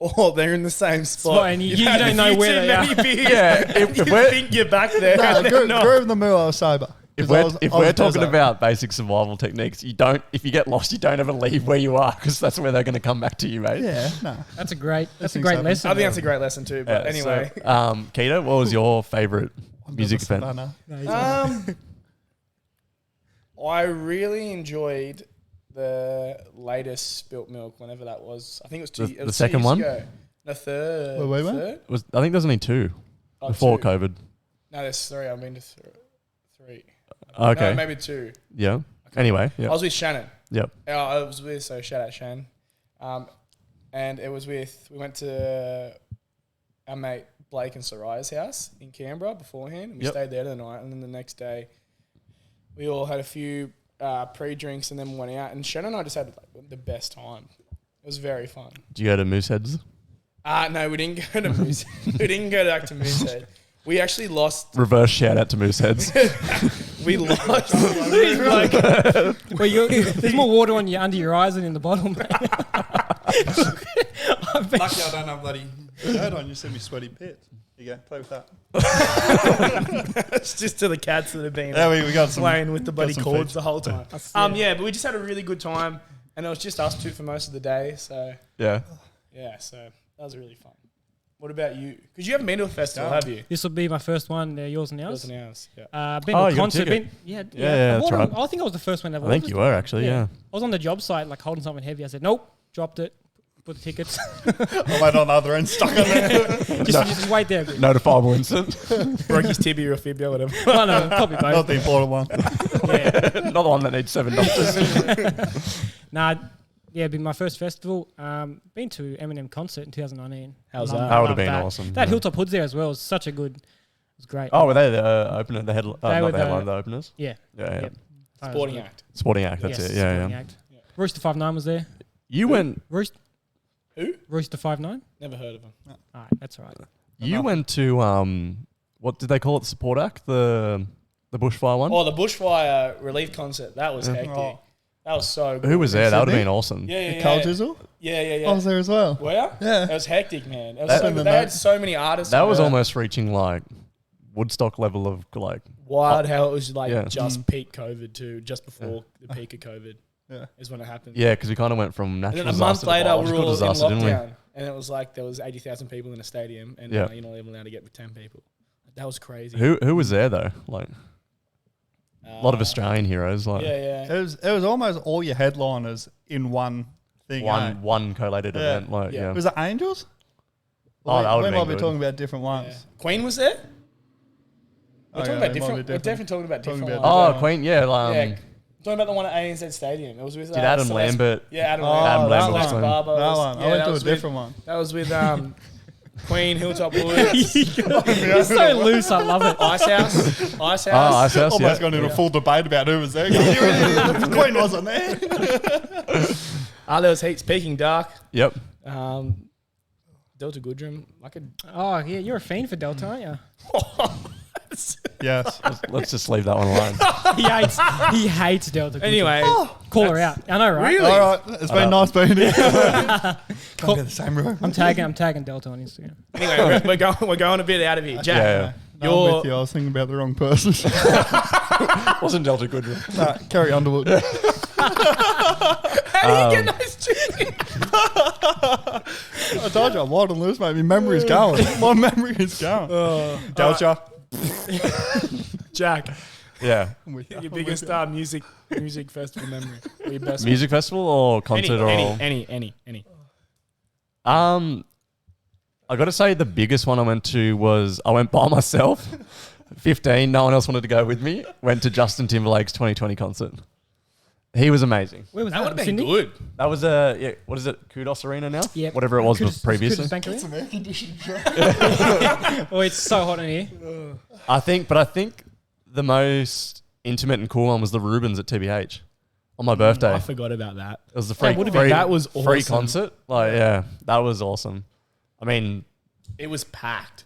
Oh, they're in the same spot. Spot, and you You've had don't a know few where too they are. many beers. Yeah, if you we're- think you're back there. No, and they're not. Groove in the Mill, I was sober. If 'Cause I we're, was- if I was we're talking desert. about basic survival techniques, if you get lost, you don't ever leave where you are because that's where they're going to come back to you, mate. Yeah, no. That's a great things lesson. I think that's a great lesson too. But Yeah, anyway, so, Keita, what was your favourite music event? Savannah. I really enjoyed the latest spilt milk, whenever that was. I think it was two. The second one? Ago. The third. Wait, wait, wait. third? I think there's only 2 Oh, before 2. COVID. No, there's 3. I've been to 3. Okay. No, maybe 2. Yeah. Anyway. I Yeah. was with Shannon. Yep. I was with, so shout out Shannon. And it was we went to our mate Blake and Soraya's house in Canberra beforehand. We stayed there the night, and then the next day we all had a few pre-drinks and then went out. And Shannon and I just had the best time. It was very fun. Did you go to Mooseheads? No, we didn't go to Moose. We didn't go back to Moosehead. We actually lost. Reverse shout out to Mooseheads. We lost. Well, there's more water under your eyes than in the bottle, mate. Lucky I don't have bloody shirt on. You send me sweaty pits. Here you go. Play with that. It's just to the cats that have been Yeah, we got some playing with the bloody some cords feeds. the whole time. Yeah, but we just had a really good time, and it was just us 2 for most of the day. So Yeah. yeah, so that was really fun. What about you? Because you haven't been to a festival, have you? This will be my first one. Yours and Yours ours. and ours. Yeah. Been Oh, to a you got a concert. ticket? Yeah, that's right. I think I was the first one ever. I think you were actually, yeah. I was on the job site, like holding something heavy. I said, nope, dropped it, put the tickets. I went on the other end, stuck on there. just wait there. Notifiable incident. Broke his tibia or fibia, whatever. Oh, no, probably both. Not the important one. Yeah. Not the one that needs 7 doctors. Nah, yeah, it'd been my first festival. Been to Eminem concert in 2019. How's Loved- that? That would have loved been that. awesome. That yeah. Hilltop Hoods there as well was such a good. It was great. Oh, were they the opener? The were not the the- headline, the openers? Yeah. Yeah. Yep. Sporting act. Sporting act, that's Yes, it. Yeah, Sporting yeah. Act. Rooster 59 was there. You went. Who? Rooster 59. Never heard of him. All right, that's all right. You went to what did they call it? The support act, the bushfire one. Oh, the bushfire relief concert. That was hectic. Oh. That was so good. Who was there? That would have Sydney? been awesome. Yeah. Carl Jizzle? Yeah. I was there as well. Were ya? Yeah. It was hectic, man. It was That- so good. They had so many artists. That on was it. almost reaching like Woodstock level of like. wild how it was like Yeah. just peak COVID too, just before the peak of COVID. Yeah. Is when it happened. Yeah, because we kind of went from And natural then a month disaster to later, we were biological all in disaster, didn't we? lockdown, and it was like there was 80,000 people in a stadium, and Yeah. you're not even allowed to get with 10 people. That was crazy. Who was there though? Like a lot of Uh, Australian heroes. Like Yeah. It was almost all your headliners in one thing. eh? one collated Yeah. event. Like Yeah. yeah. Was it Angels? Oh, that we would've might been be good. talking about different ones. Yeah. Queen was there. We're Oh, talking yeah, about they might different. be We're definitely talking about Talking different. about ones. Oh, Queen. Yeah. Yeah. Talking about the one at ANZ Stadium. It was with Did Adam Celeste- Lambert? Yeah, Adam Oh, Lambert. that Celeste one. Barber That was- one. yeah, I went that to a was with- different one. That was with Queen, Hilltop Woods, You're so loose. I love it. Ice House. Ice House. Oh, Ice House. Almost Yeah. got into a full debate about who was there. Queen wasn't there. There was heaps. Peking Dark. Yep. Delta Goodrum. I could. Oh, yeah, you're a fiend for Delta, aren't you? Yes. Let's just leave that one alone. He hates Delta. Goodrum. Anyway, Call her out. I know, right? Really? All right. It's been nice being here. Can't get the same room. I'm tagging Delta on Instagram. anyway, we're going a bit out of here. Jack, Yeah. No, I'm with you. I was thinking about the wrong person. Wasn't Delta Goodrum. Nah, Kerry Underwood. how do you get those two? I told you I'm wild and loose, mate. My memory's going. My memory is going. Delta. Jack, Yeah. I'm with you. your biggest music festival memory. Or your best Music festival or concert any. I got to say the biggest one I went to was I went by myself. 15, no one else wanted to go with me. Went to Justin Timberlake's 2020 concert. He was amazing. Where was That would have been Sydney? good. That was what is it? Kudos Arena now? Yeah. Whatever it was Kudos- previously. Kudos Bank Arena? Some air conditioning. Oh, it's so hot in here. I think the most intimate and cool one was the Rubens at TBH on my birthday. I forgot about that. It was the free, That would've been- that was free awesome. concert. Like, yeah, that was awesome. I mean, It was packed.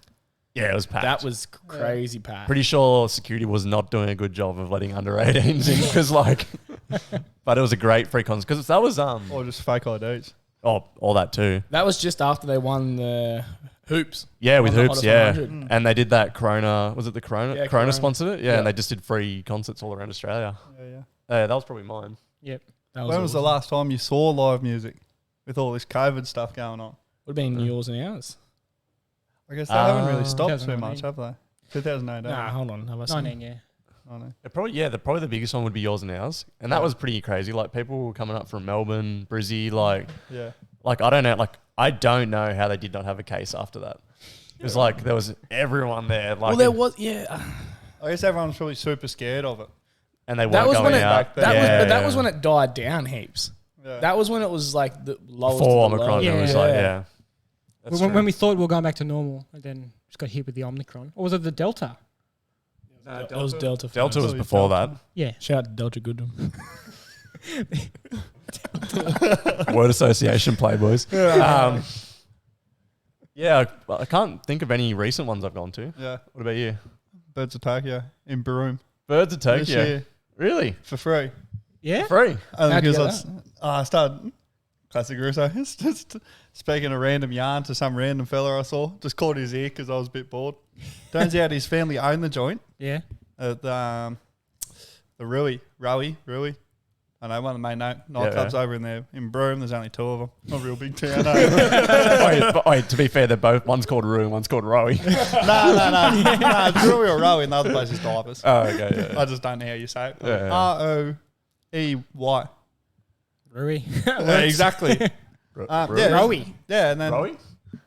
yeah, it was packed. That was crazy packed. Pretty sure security was not doing a good job of letting under 18s in because, like, but it was a great free concert because that was Or just fake IDs. all that too. That was just after they won the hoops. Yeah, with On the hoops, Hottest yeah, 100. and they did that. Corona, was it the Corona? Yeah, Corona Corona. sponsored it, yeah, Yeah. and they just did free concerts all around Australia. Yeah. That was probably mine. Yep. That When was the awesome. last time you saw live music with all this COVID stuff going on? Would have been yours and ours. I guess they haven't really stopped too 2019. much, have they? 2018. Nah, hold on. Have I seen? 19, yeah. I know. Probably the biggest one would be yours and ours, and that was pretty crazy. Like people were coming up from Melbourne, Brizzy, like I don't know, I don't know how they did not have a case after that. It was like there was everyone there. Like Well, there was, I guess everyone was probably super scared of it. and they That weren't was when going it. out. That was when it died down heaps. Yeah. That was when it was like the lowest. before of the Omicron. low. It was Yeah. like That's When true. we thought we were going back to normal, and then just got hit with the Omicron. Or was it the Delta? That was Delta. Delta was Delta. before that. Yeah. Shout out to Delta Goodham. Word association play, boys. I can't think of any recent ones I've gone to. Yeah. What about you? Birds of Tokyo in Broome. Birds of This Tokyo. year Really? for free. Yeah? Free? How'd you Because get I started classic Russo. Just speaking a random yarn to some random fella I saw. Just caught his ear because I was a bit bored. Turns out his family owned the joint Yeah. at the Rui. I know one of the main nightclubs over in there in Broome. There's only 2 of them. Not a real big town. Wait, to be fair, they're both, one's called Rue and one's called Rowie. No, it's Rui or Rui, and the other place is Divers. Oh, okay, yeah. I just don't know how you say it. Yeah. Roey. Rui. Yeah, exactly. Rue? Rowie. Yeah, and then Rowie?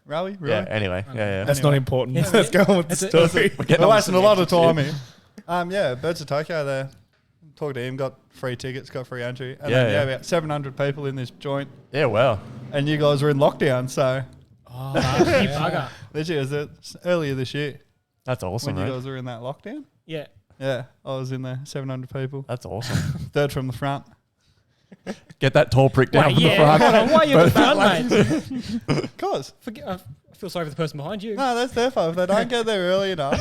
Rui. Yeah, anyway. Yeah. That's Anyway. not important. Let's go on with the story. We're getting We're on wasting a lot of semantics time here. here. Birds of Tokyo there. Talked to him, got free tickets, got free entry. And Yeah, then, yeah. about 700 people in this joint. Yeah, wow. And you guys were in lockdown, so Oh, you bugger. literally it was earlier this year That's awesome, when you mate. guys were in that lockdown. Yeah. Yeah, I was in there, 700 people. That's awesome. Third from the front. Get that tall prick down Wait, from the yeah. front. Hold on, why are you at the front, mate? Cause I feel sorry for the person behind you. no, that's their fault. If they don't get there early enough,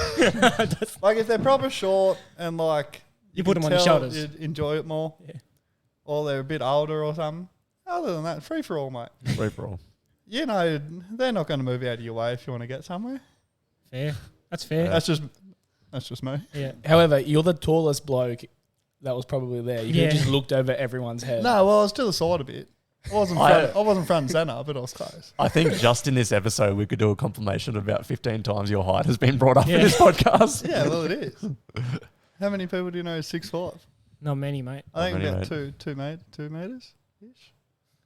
like if they're proper short and like You put can them on your tell shoulders. you'd enjoy it more, Yeah. or they're a bit older or something. Other than that, free for all, mate. Free for all. You know, they're not going to move out of your way if you want to get somewhere. Fair. That's fair. That's just me. Yeah. However, you're the tallest bloke that was probably there. You could have Yeah. just looked over everyone's head. No, well, I was to the side a bit. I wasn't front and centre, but I was close. I think just in this episode, we could do a confirmation of about 15 times your height has been brought up Yeah. in this podcast. Yeah, well, it is. How many people do you know is 6'5"? Not many, mate. I think many, about mate. 2 metres ish.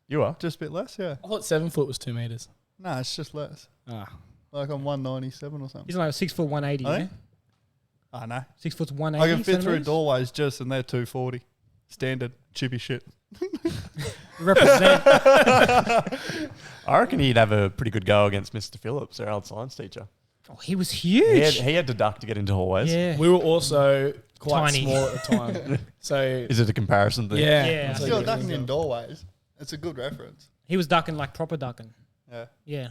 You are? Just a bit less, yeah. I thought 7 foot was 2 meters. No, it's just less. Ah, Like I'm 197 or something. He's like 6 foot 180. Are Yeah? they? I know. 6 foot I 180. can fit through centimetres? doorways just, and they're 240. Standard chippy shit. Represent. I reckon he'd have a pretty good go against Mr. Phillips, our old science teacher. Oh, he was huge. He had to duck to get into hallways. Yeah. we were also quite Tiny. small at the time. So Is it a comparison thing? yeah, Yeah. I'll tell Still you. ducking in doorways. It's a good reference. He was ducking like proper ducking. Yeah. Yeah.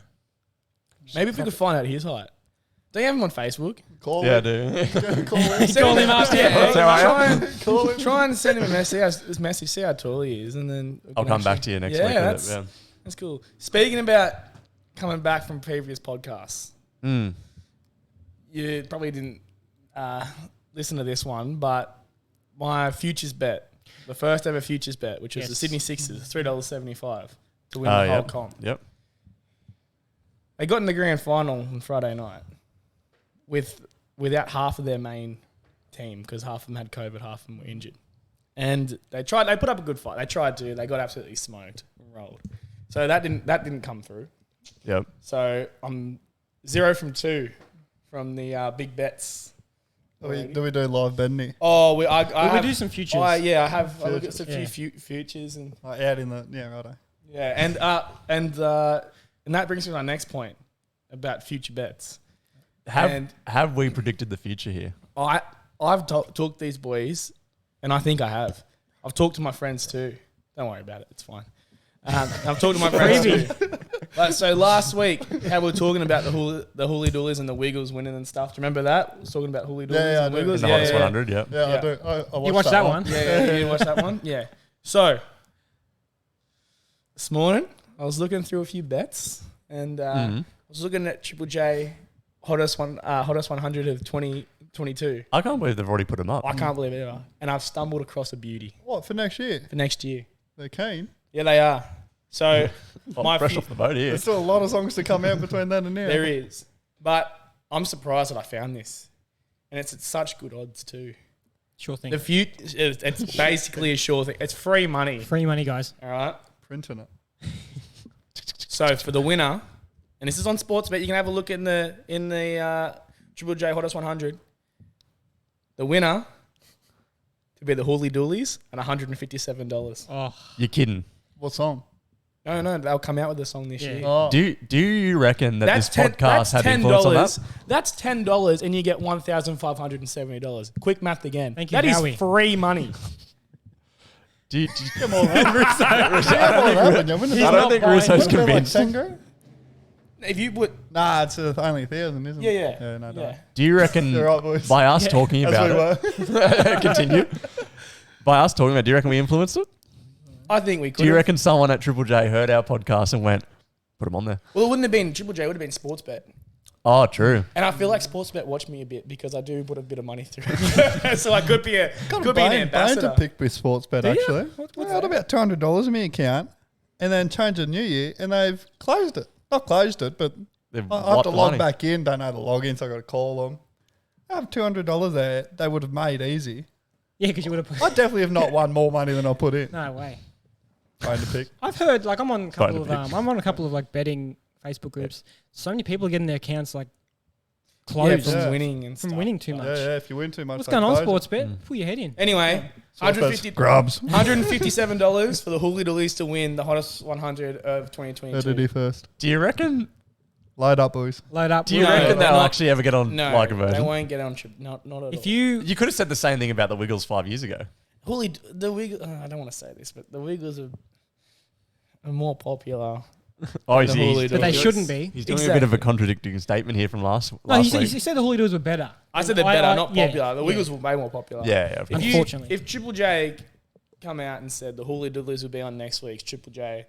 Maybe if we could find out his height. Do you have him on Facebook? Call Yeah, I him. do. Call him. Call him after. Yeah, So I- try and, Call him. try and send him a message. See how tall he is, and then we I'll can come back actually- to you next yeah, week. That's, With it. that's cool. Speaking about coming back from previous podcasts, Yeah. Mm. you probably didn't listen to this one, but my futures bet, the first ever futures bet, which was the Yes. Sydney Sixers, $3.75 to win Oh, the whole yep. comp. Yep. They got in the grand final on Friday night without half of their main team because half of them had COVID, half of them were injured. And they put up a good fight. They got absolutely smoked and rolled. So that didn't come through. Yep. So I'm 0 from 2 from the big bets. Do we do live betting here? Oh, I We have, do some futures. I look at some Yeah. few futures and Out in the righto. yeah, and that brings me to my next point about future bets. Have we predicted the future here? I've talked to these boys, and I think I have. I've talked to my friends too. Don't worry about it; it's fine. I've talked to my friends too. Like, so last week, how we were talking about the Hooly Doolies and the Wiggles winning and stuff. Do you remember that? I was talking about Hooly Doolies Yeah, and I do. Wiggles. In the hottest 100, yep. Yeah, Yeah. I do. I You watched that one? Yeah, you didn't watch that one? Yeah. So, this morning, I was looking through a few bets, and I was looking at Triple J hottest 100 of 2022. I can't believe they've already put them up. I can't believe it ever. And I've stumbled across a beauty What, for next year? for next year. They're keen. Yeah, they are. So, Oh, fresh off the boat here. There's still a lot of songs to come out between then and now. there is. But I'm surprised that I found this. And it's at such good odds too. Sure thing. The it's basically a sure thing. It's free money. Free money, guys. All right. Printing it. So for the winner, and this is on Sportsbet, you can have a look in the Triple J Hottest 100. The winner to be the Hooley Doolies at $157. Oh, You're kidding. What song? No, they'll come out with the song this Yeah. year. Oh, Do you reckon that this podcast had influence on that? That's $10, and you get $1,570. Quick math again. Thank you, That is Howie. free money. Do you, come on, man. I don't think Russo's convinced. If you would, Nah, it's only 1,000, isn't it? yeah. Yeah, no, Yeah. Do you reckon You're right, boys. by us talking As about we it, were. continue? By us talking about it, do you reckon we influenced it? I think we could. Do you reckon someone at Triple J heard our podcast and went, put them on there? Well, it wouldn't have been Triple J. It would have been Sportsbet. Oh, true. And I feel like Sportsbet watched me a bit because I do put a bit of money through it. So I could be an Buying ambassador. to pick with Sportsbet, Do you? actually. What's I had about $200 in my account and then changed the new year and they've closed it. Not closed it, but They've I have wiped to the log money. back in. Don't know how to log in, so I've got to call them. I have $200 there. They would have made easy. yeah, because you would have put. I definitely have not won more money than I put in. No way. Trying to pick. I've heard like I'm on a couple Trying of to I'm on a couple of like betting Facebook groups. So many people getting their accounts like Yeah, closed from Yeah. winning and from stuff. winning too much. Yeah, if you win too much. What's they going on, close it. Sportsbet? Pull your head in. Anyway, Sportsbet's grubs. $157 for the Hooley Doolies to win the Hottest 100 of Who did 2022. he first? Do you reckon? Load up, boys. Load up. Do you No, reckon they're they'll not- actually ever get on No, like a they version? won't get on trip. Not at all. If you You could have said the same thing about the Wiggles 5 years ago. the Wiggles, I don't want to say this, but the Wiggles are more popular. Oh, The Hooley but they Doolies. shouldn't be. He's doing a bit of a Exactly. contradicting statement here from last No, week. he said the Hooley Doors were better. I said they're better, not yeah, popular. The yeah. Wiggles were way more popular. Yeah, If you- Unfortunately. if Triple J come out and said the Hooley Doolies would be on next week's Triple J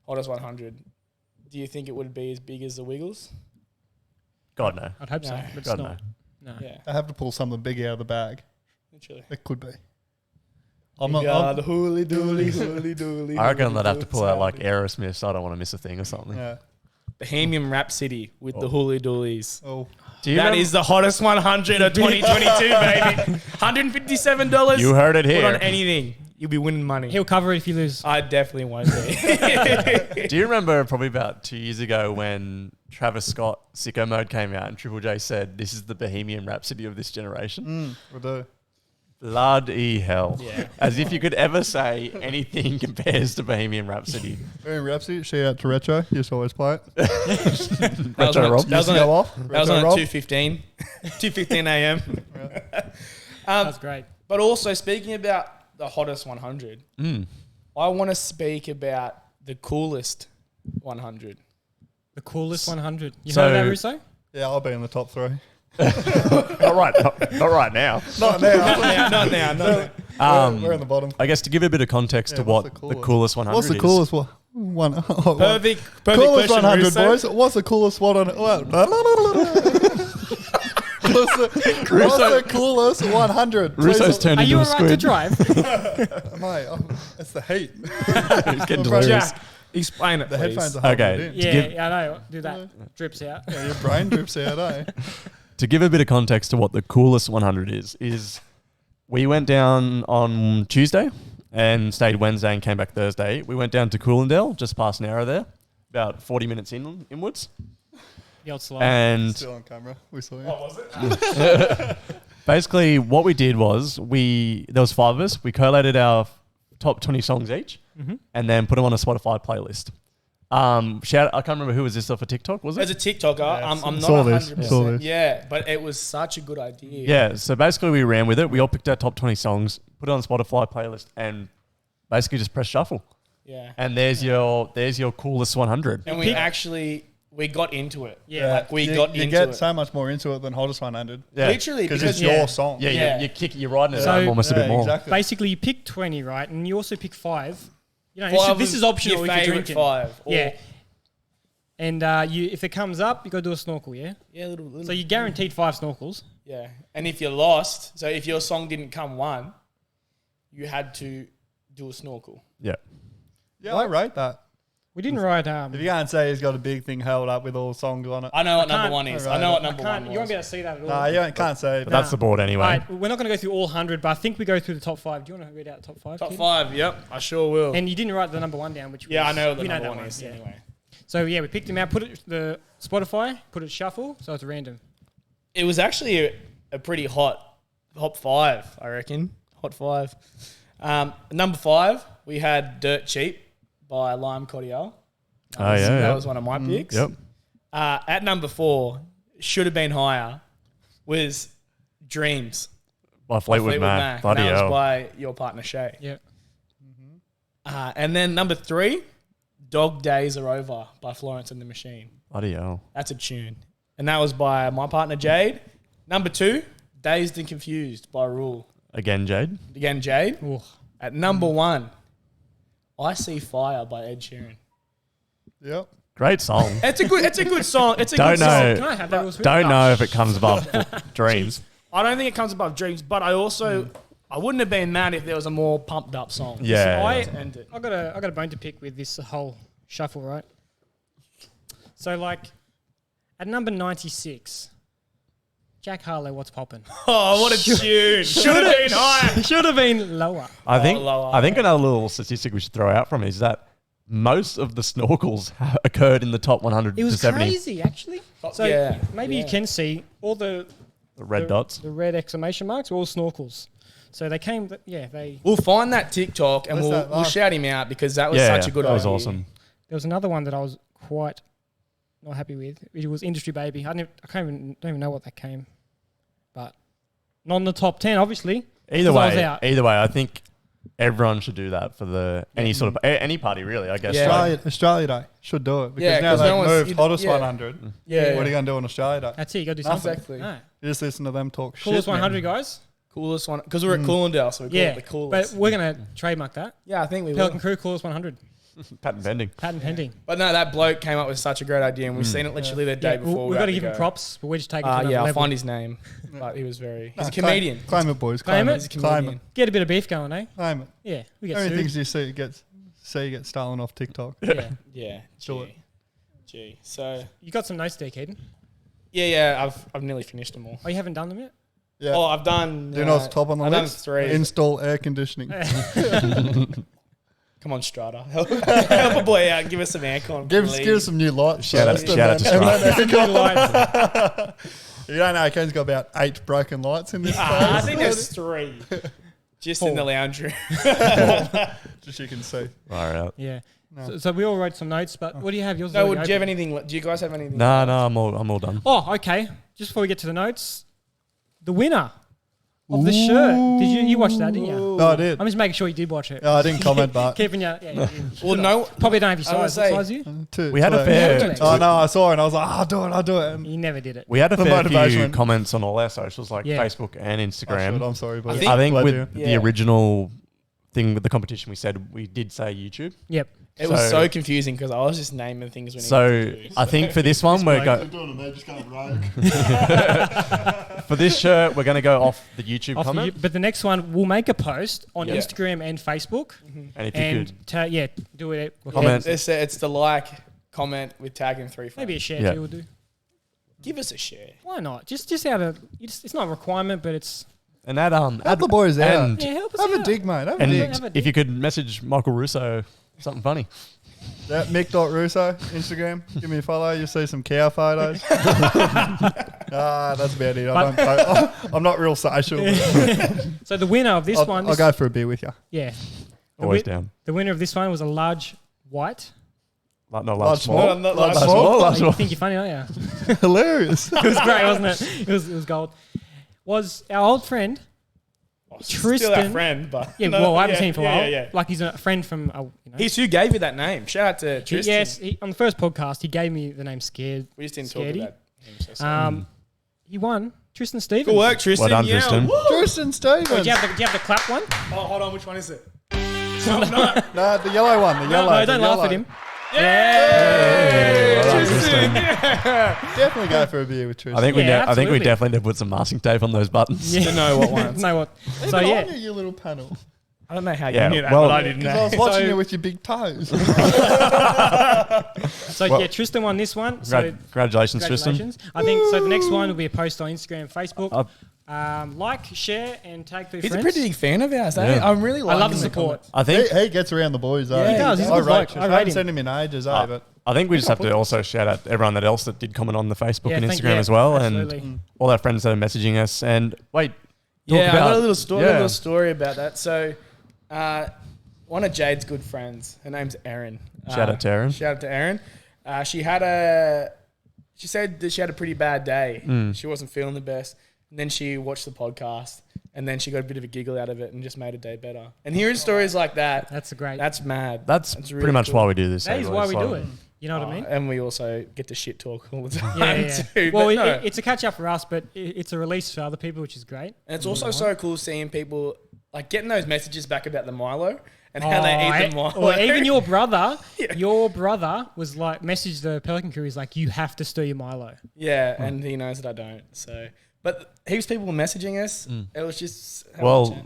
Hottest 100, do you think it would be as big as the Wiggles? God no. I'd hope so, No. but it's God not. no. No. Yeah, I have to pull something big out of the bag. literally. It could be. The Hooley Doolies, Hooley Doolies. I reckon they'd have to pull out like Aerosmith, so I don't want to miss a thing or something. Yeah. Bohemian Rhapsody with the Hooley Doolies. Oh, Do you That remember- is the hottest 100 of 2022, baby. $157. You heard it Put on here. anything. You'll be winning money. He'll cover it if you lose. I definitely won't be. Do you remember probably about 2 years ago when Travis Scott Sicko Mode came out and Triple J said, "This is the Bohemian Rhapsody of this generation"? we do. Bloody hell. Yeah. As if you could ever say anything compares to Bohemian Rhapsody. Very Rhapsody. Shout out to Retro. Used to always play it. That was Retro on, Rob. that was Used on to go a- off. that was Retro on Rob. 2:15. 2:15 a.m. That's great. But also, speaking about the hottest 100, Mm. I want to speak about the coolest 100. The coolest 100. You So- heard that, Russo? Yeah, I'll be in the top 3. Not right now. Not now. Not now. We're in the bottom. I guess to give a bit of context Yeah, to what's what the the coolest? coolest 100 What's the is. coolest one? Perfect Coolest question, 100, Russo. boys. What's the coolest one on it? What's the coolest 100? Russo's Please, turned Are into you a alright to squid. drive? mate, it's the heat. He's getting Bro, delirious. Jack, explain it, The please. headphones are holding Okay. it in. Yeah, give- yeah, I know. Do that. Drips out. Yeah, your brain drips out, eh? To give a bit of context to what the coolest 100 is we went down on Tuesday and stayed Wednesday and came back Thursday. We went down to Coolindale, just past Narrow there, about 40 minutes inwards. The old slow. And Still on camera. We saw you. was it? basically what we did was there was 5 of us. We collated our top 20 songs each and then put them on a Spotify playlist. I can't remember who was this off of TikTok, was As it? a TikToker, I'm not saw this, 100%. saw this. Yeah, but it was such a good idea. Yeah, so basically we ran with it. We all picked our top 20 songs, put it on Spotify playlist and basically just press shuffle. Yeah. And there's your coolest 100. And we got into it. Yeah. Like we you, got you into get it. so much more into it than Hottest 100. Yeah. Literally, Because because it's your song. Yeah, Yeah. you're riding it So- home almost a bit more. Exactly. Basically, you pick 20, right? And you also pick 5. You know, Five this of is optional your if you're favourite drinking. 5. Or, Yeah. And if it comes up, you got to do a snorkel, yeah? Yeah, little. So you guaranteed 5 snorkels. Yeah. And if you lost, so if your song didn't come 1, you had to do a snorkel. Yeah. Yeah, I rate that. We didn't write. If you can't say he's got a big thing held up with all songs on it. I know what can't- number one is. Alright. I know what number one You won't was. be able to see that at all. No, you can't say. But that's the board anyway. Alright, we're not going to go through all 100, but I think we go through the top 5. Do you want to read out the top 5? Top kid? 5, yep. I sure will. And you didn't write the number 1 down, which yeah, I was- know what the we number that one is yeah. anyway. So yeah, we picked him out, put it the Spotify, put it shuffle, so it's random. It was actually a pretty hot 5, I reckon. Hot 5. Number 5, we had Dirt Cheap by Lime Cordial. That was one of my picks. Yep. At number 4, should have been higher, was Dreams By Fleetwood Mac. And Bloody that was hell. by your partner Shay. Yeah. And then number 3, Dog Days Are Over by Florence and the Machine. Bloody hell. That's a tune. And that was by my partner Jade. Number 2, Dazed and Confused by Rule. Again, Jade. Again, Jade. Ooh. At number 1, I See Fire by Ed Sheeran. Yep. Great song. It's a good song. It's a Don't good know. song. Can I have that real quick? Don't know if it comes above Dreams. I don't think it comes above Dreams, but I also I wouldn't have been mad if there was a more pumped up song. Yeah. I To end it. got a bone to pick with this whole shuffle, right? So like at number 96, Jack Harlow, What's Poppin'? Oh, what a tune! Should have been higher. Should have been lower. I think lower. I think another little statistic we should throw out from is that most of the snorkels occurred in the top 100 It to was 70. crazy, actually. So yeah, maybe you can see all The red dots. the red exclamation marks, were all snorkels. So they came, they. We'll find that TikTok and What's that we'll last? shout him out because that was Yeah, such a good that was idea. awesome. There was another one that I was quite not happy with. It was Industry Baby. don't even know what that came, but not in the top 10, obviously. Either 'cause I was way, out. I think everyone should do that for any sort of any party really. I guess. Yeah. Australia Day should do it because Yeah, now 'cause they've no one's- moved you- hottest yeah. 100. Yeah. What are you going to do on Australia Day? That's it. You got to do something. Exactly. Ah. You just listen to them talk shit. Coolest man. 100, guys. Coolest one because we're at Coolendale, so we call Yeah, it the coolest. but we're gonna trademark that. Yeah, I think we Pelican will. Crew, coolest 100, Patent pending. patent pending. But no, that bloke came up with such a great idea, and we've seen it literally the day before. we've got to give him props, but we're just taking it to another Yeah, I'll level. find his name. But he was very. He's a Claim- comedian. Claim it, boys. Claim Claim it? He's a it. Claim comedian. it. Get a bit of beef going, eh? Claim it. Yeah, we get How many sued. things do you get stolen off TikTok? Yeah. Yeah. Do it. Gee. So You got some notes there, Caden. yeah, I've nearly finished them all. Oh, you haven't done them yet? Yeah. Oh, I've done. do you know what's top on the I've done list? 3. Install air conditioning. Come on, Strata. Help a boy out. Give us some aircon. give please. us some new lights. Shout out first, to and then- Good lights. You don't know, Ken's got about 8 broken lights in this place. I think there's 3. Just in the lounge room. Just you can see. All right. Yeah. So we all wrote some notes, but what do you have? Yours is No, already do you have open. anything? Do you guys have anything? No, I'm all done. Oh, okay. Just before we get to the notes, the winner of the shirt. Did you watch that, didn't you? No, I did. I'm just making sure you did watch it. No, I didn't comment, but Keeping you, yeah, you did. Well, no. Probably don't have your I would size. What say- size are you? two. We had a two. fair. Oh no, I saw it and I was like, I'll do it. And You never did it. We had a The fair few motivation. comments on all our socials like Yeah. Facebook and I Instagram. should, I'm sorry, but think- I think glad with you- the Yeah. original thing with the competition, we said we did say YouTube. Yep. It was So- so confusing because I was just naming things. When So I think for this one, we're bloke. go doing it, just kind of rogue. for this shirt, we're going to go off the YouTube Off the comment. but the next one, we'll make a post on Yeah. Instagram and Facebook. And if you And could do it. Comment. It's the like, comment with tag and 3 friends. Maybe a share Yeah. too will do. Give us a share. Why not? Just out of it's not a requirement, but it's and add Help the boys out. and, yeah. Help us Have out. a dig, mate. Have a and dig. Have a if dig. you could message Michael Russo something funny. Yeah, Mick.Russo, Instagram. Give me a follow. You'll see some cow photos. That's about it. I'm not real social. So the winner of this one, I'll go for a beer with you. yeah, the Always win- down. The winner of this one was a large white. Like, no, Large large, small. small. Not Large large small. Small, Oh, large you small. think you're funny, aren't you? Hilarious. It was great, wasn't it? It was gold. Was our old friend? Still our Tristan. friend, but Yeah, well, I haven't seen him for a while. Yeah. Like he's a friend from, you know. He's who gave you that name. Shout out to Tristan. Yes, on the first podcast, he gave me the name Scared. We just didn't talk Scaredy. about him. So sorry. He won. Tristan Stevens. Good work, Tristan. Well done, Yeah, Tristan. woo! Tristan Stevens. Do you have the clap one? Oh, hold on. Which one is it? No, the yellow one. The yellow. No, the don't laugh yellow. at him. Yay! Well done, Tristan. Definitely go for a beer with Tristan. I think we Yeah, I think we absolutely. definitely need to put some masking tape on those buttons. To know what ones. know what? Leave So it yeah, on you little panel. I don't know how Yeah, you knew that, well- but I didn't Because I know. was watching So- you with your big toes. So Well- yeah, Tristan won this one. So Congratulations, Tristan. congratulations. I think so. The next one will be a post on Instagram, Facebook. Like, share, and tag 2 He's friends. a pretty big fan of ours, eh? Yeah. I'm really I liking love the the support. I think he gets around the boys, though. Yeah, he does. He's a I good bloke. rate Tristan. I I rate haven't him. seen him in ages, but I think we just have to also shout out everyone else that did comment on the Facebook Yeah, and thank Instagram you. as well, Absolutely. and all our friends that are messaging us. And wait, Yeah, talk I got about- a little story, yeah. little story about that. So, one of Jade's good friends, her name's Erin. Shout out to Erin. Shout out to Erin. She said that she had a pretty bad day. She wasn't feeling the best. And then she watched the podcast, and then she got a bit of a giggle out of it and just made her day better. And hearing stories like that, That's a great. that's mad. That's really pretty much cool. why we do this. That is anyway, why we so- do it. You know what I mean? And we also get to shit talk all the time. Yeah, yeah. too. Well, But no. it's a catch up for us, but it's a release for other people, which is great. And it's also so cool seeing people like getting those messages back about the Milo and how they eat the Milo. Or even your brother. Your brother was like, messaged the Pelican crew. He's like, you have to stir your Milo. Yeah, and he knows that I don't. So, but heaps of people were messaging us. It was just having a Well, chat.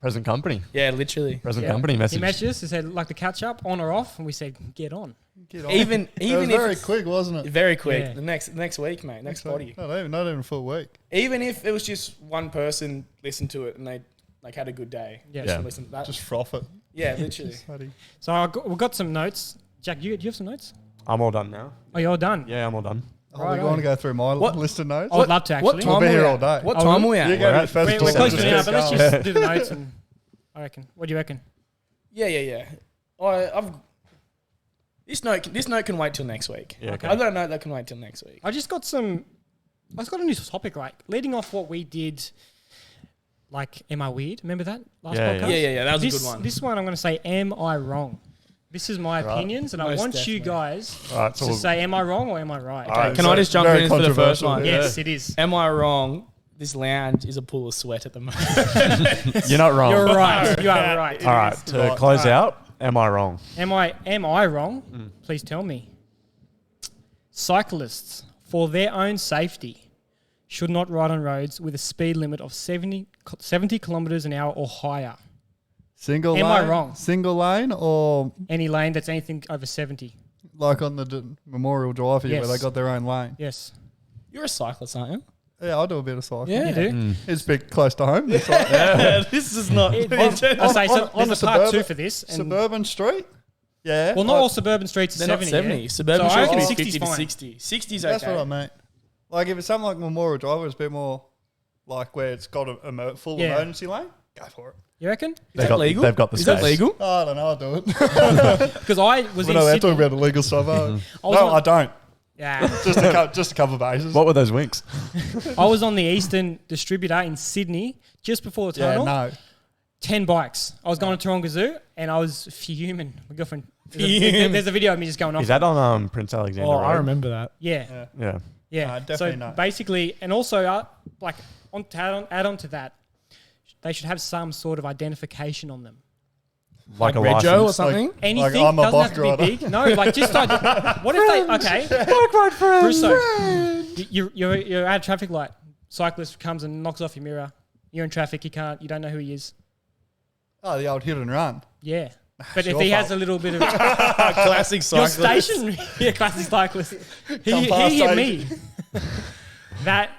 present company. Yeah, literally. Present Yeah. company He message. messaged us. He said, like to catch up, on or off, and we said, get on. get on. Even it was if very it's- quick, wasn't it? very quick. Yeah. The next week, mate. Next body. Not even a full week. Even if it was just one person listened to it and they like had a good day. Yeah. Just Yeah. listen to that. Just froth it. Yeah, literally. Bloody- So we've got some notes. Jack, do you have some notes? I'm all done now. Oh, you're done. Yeah, I'm all done. Oh, Right we want on. to go through my What- list of notes. I would love to actually. What time We'll be are here we all at? day. What Oh, time are we You at? go to the festival. We're close to just an hour, but let's go. just do the notes. And I reckon. What do you reckon? Yeah. This note can wait till next week. Yeah, okay. I've got a note that can wait till next week. I just got a new topic, like leading off what we did. Like, am I weird? Remember that last Yeah, podcast? Yeah. That was This a good one. This one I'm going to say, am I wrong? This is my opinions, and I Most want you definitely. guys All right, so to we'll- say, am I wrong or am I right? All right, Can so I just jump very in for the first controversial, one? yeah. Yes, it is. Am I wrong? This lounge is a pool of sweat at the moment. You're not wrong. You're right. You are right. All right, to close out, am I wrong? Am I wrong? Please tell me. Cyclists, for their own safety, should not ride on roads with a speed limit of 70 kilometers an hour or higher. Single Am lane? I wrong? Single lane or Any lane that's anything over 70. like on the Memorial Drive here Yes. where they got their own lane? Yes. You're a cyclist, aren't you? Yeah, I do a bit of cycling. Yeah. You do? It's a bit close to home. It's like This is not. I'll say, so on there's a a part 2 suburban- for this. And suburban street. Yeah. well, not like, all suburban streets are They're not 70. 70. Yeah? Suburban So I streets reckon can be 60's 50 to fine. 60. 60's That's okay. what I mean. Like if it's something like Memorial Drive, it's a bit more like where it's got a full Yeah. emergency lane. Go for it. You reckon? Is that legal? They've got the Is that space. legal? Oh, I don't know. I'll do it. Because I was We're in not Sydney. talking about illegal stuff. was No, on- I don't. Yeah. Just to cover bases. What were those winks? I was on the Eastern Distributor in Sydney just before the Yeah, tunnel. no. 10 bikes. I was going to Taronga Zoo and I was fuming. My girlfriend. There's a video of me just going off. Is that on Prince Alexander Oh, Road? I remember that. Yeah. Yeah. Yeah. definitely so not. basically, and also, like, add on to that, they should have some sort of identification on them. Like a Rego or license. something? Anything I'm a doesn't have bike to be rider. big. No, like just what if they? Okay, Russo, you're at a traffic light. Cyclist comes and knocks off your mirror. You're in traffic. You don't know who he is. Oh, the old hit and run. Yeah, but if your he has fault. a little bit of Classic your cyclist. station, yeah, classic cyclist. He Come past hit station. me. But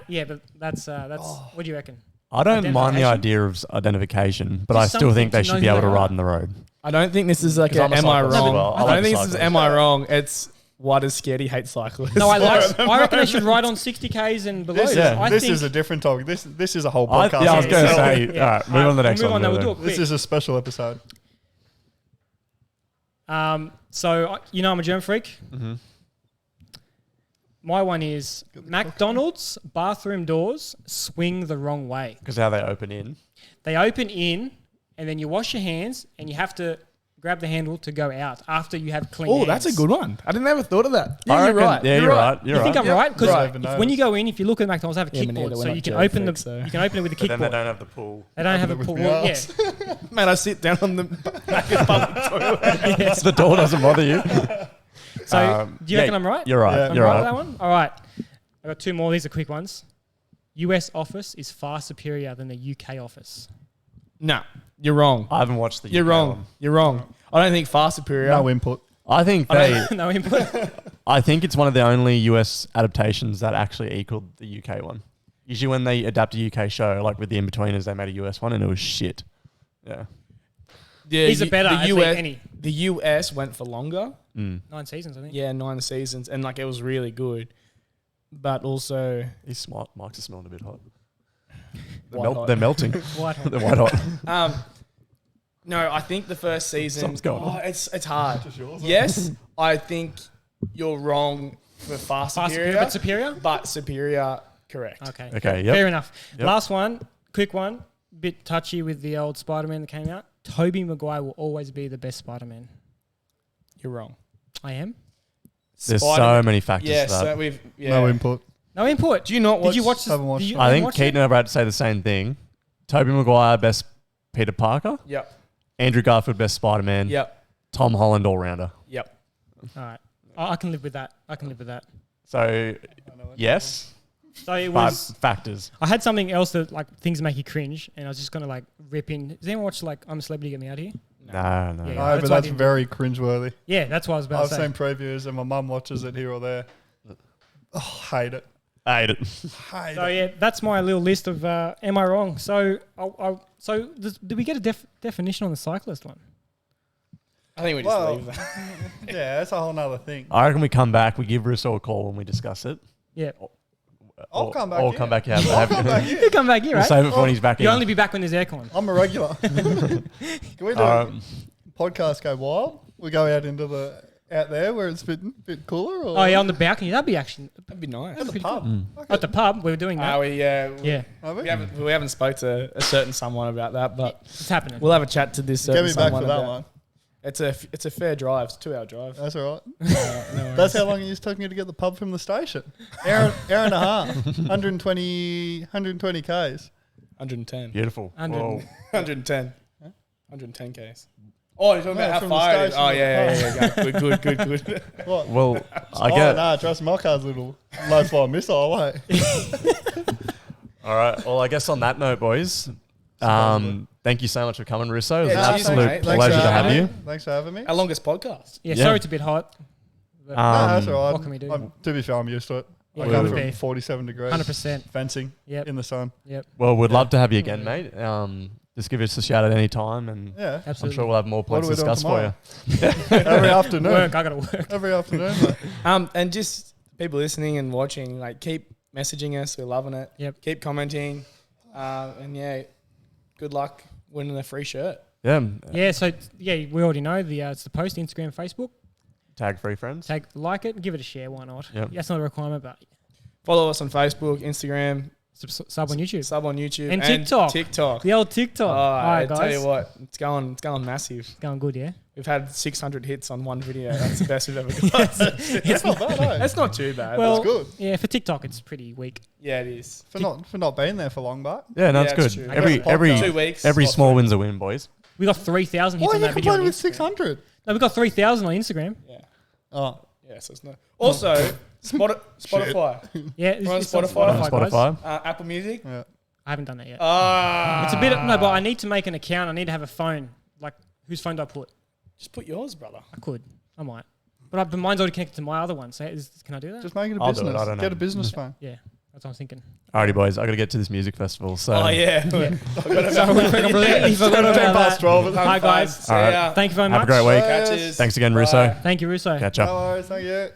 that's what do you reckon? I don't mind the Identification? idea of identification, but Just I still think something they to should know be who able to they ride are. on the road. I don't think this is like 'Cause a I'm a am I cyclist as wrong? well. I I like don't think the this is cyclist. am I wrong? It's what is scared he hates cyclists. No, I reckon they should ride on 60 k's and below. This, Yeah. this is a different topic. This is a whole I podcast. was in going to itself. say, all right, move on to the next Move one. on. We'll then. do it quick. This is a special episode. So I'm a germ freak. Mm-hmm. My one is McDonald's bathroom doors swing the wrong way. Because how they open in. They open in, and then you wash your hands, and you have to grab the handle to go out after you have clean hands. Oh, that's a good one. I didn't ever thought of that. Yeah, I you're reckon- right. Yeah, you're right. You're You think right. I'm right? Because Right. when you go in, if you look at McDonald's, they have a Yeah, but neither, kickboard, we're so not you can germ open freaks, the so- you can open it with a But then they kickboard. don't have the pool. They don't have a Open it pool. with my Yeah. arse. Man, I sit down on the back of public toilet. The door doesn't bother you. So do you reckon yeah, I'm right? You're right. Yeah. I'm You're right right. with that one. All right. I got two more. These are quick ones. US office is far superior than the UK office. No, you're wrong. I haven't watched the You're UK wrong. one. You're wrong. I don't think far superior. No input. I think No input. I think it's one of the only US adaptations that actually equaled the UK one. Usually when they adapt a UK show, like with the In-Betweeners, they made a US one and it was shit. Yeah. Yeah, These are better, I think, any. The US went for longer. 9 seasons, I think. Yeah, 9 seasons, and like it was really good. But also, He's smart. Mike's are smelling a bit hot. White hot. They're melting. White hot. They're white hot. no, I think the first season. Something's going on. It's hard. Yes, I think you're wrong for far superior, but superior? but superior, correct. Okay. Okay, yep. Fair enough. Yep. Last one, quick one. Bit touchy with the old Spider-Man that came out. Tobey Maguire will always be the best Spider-Man. You're wrong. I am. There's Spider-Man- so many factors Yeah, to that. so we've No input. No input. Do you not watch? Did you watch this? Haven't watched did you- I haven't think watched Keaton it? and I were about to say the same thing. Tobey Maguire, best Peter Parker. Yep. Andrew Garfield, best Spider-Man. Yep. Tom Holland, all-rounder. Yep. All right. I can live with that. I can live with that. So, yes, So it but was. factors. I had something else that like things that make you cringe, and I was just gonna like rip in. Does anyone watch like I'm a Celebrity, Get Me Out of Here? No. Yeah. No, that's but why I that's didn't- very cringeworthy. Yeah, that's what I was about I've to say. seen previews and my mum watches it here or there. Oh, hate it. I hate it. Hate So it. yeah, that's my little list of am I wrong? So did we get a definition on the cyclist one? I think we just Well, leave that. Yeah, that's a whole nother thing. I reckon we come back, we give Russo a call and we discuss it. Yeah, I'll come back Or here. come back here. I'll come back you here. come back here, We'll right? save it for when he's back in. You only be back when there's aircon. I'm a regular. Can we do Um, podcast go wild? We go out into the out there where it's a bit cooler? Or Oh yeah, on the balcony. That'd be actually That'd be nice. at the pub. Okay. at the pub. We were doing that. Yeah. Are we? We haven't spoke to a certain someone about that, but It's happening. we'll have a chat to this Get certain me back someone for that about- one. It's a fair drive. It's a 2-hour drive. That's all right. No worries. That's how long it used taking you to get the pub from the station. Hour and a half. 120 Ks. 110. Beautiful. 100. Whoa. 110. 110 Ks. Oh, you're talking No, about how from the far it is. station Oh, to yeah. Good. What? Well, I Oh, get. nah, trust me, my car's a little low-fly missile, eh? All right. Well, I guess on that note, boys, thank you so much for coming, Russo. It was Yeah, an cheers, absolute mate. Thanks pleasure for to have having you. me. Thanks for having me. Our longest podcast. Yeah, Yeah. sorry it's a bit hot. But No, that's all right. what can we do? To be fair, I'm used to it. Yeah, I we come would from be. 47 degrees. 100%. Fencing Yep. in the sun. Yep. Well, we'd love to have you again, mate. Just give us a shout at any time, and Yeah. I'm Absolutely. sure we'll have more What points are to we doing discuss for you. tomorrow? Every afternoon. Work. I gotta work. Every afternoon. Mate. And just people listening and watching, like, keep messaging us. We're loving it. Yep. Keep commenting. And yeah, good luck winning a free shirt. Yeah. Yeah. So yeah, we already know it's the post Instagram, Facebook. Tag free friends. Like it, give it a share. Why not? Yep. That's not a requirement, but Follow us on Facebook, Instagram, sub on YouTube. sub on YouTube, And TikTok. TikTok. The old TikTok. Oh, All right, I guys. tell you what, it's going massive. It's going good, yeah. We've had 600 hits on one video. That's the best we've ever got. It's not bad, eh? That's not too bad. Well, good. Yeah, for TikTok, it's pretty weak. Yeah, it is. For not being there for long, but Yeah, no, Yeah, it's it's good. true. Every 2 weeks. every Lost small it. win's a win, boys. We got 3,000 hits why are on you that video. complaining on with Instagram. 600? No, we got 3,000 on Instagram. Yeah. Oh, Yeah, so it's not. Also, Spotify, Yeah, We're on it's on Spotify. guys. Spotify. Apple Music. yeah. I haven't done that yet. Ah, It's a bit no, but I need to make an account. I need to have a phone. Like, whose phone do I put? just put yours, brother. I could. I might. But mine's already connected to my other one. So can I do that? Just make it a I'll do it, business. I don't know. Get a business phone. Yeah, that's what I'm thinking. Alrighty, boys. I got to get to this music festival. So Oh yeah. So we completely forgot about 10 past that. 12. Hi, guys. See All right. ya. Thank you very have much. a great week. Catches. Thanks again, Bye. Russo. Thank you, Russo. Catch No up. worries. Thank you.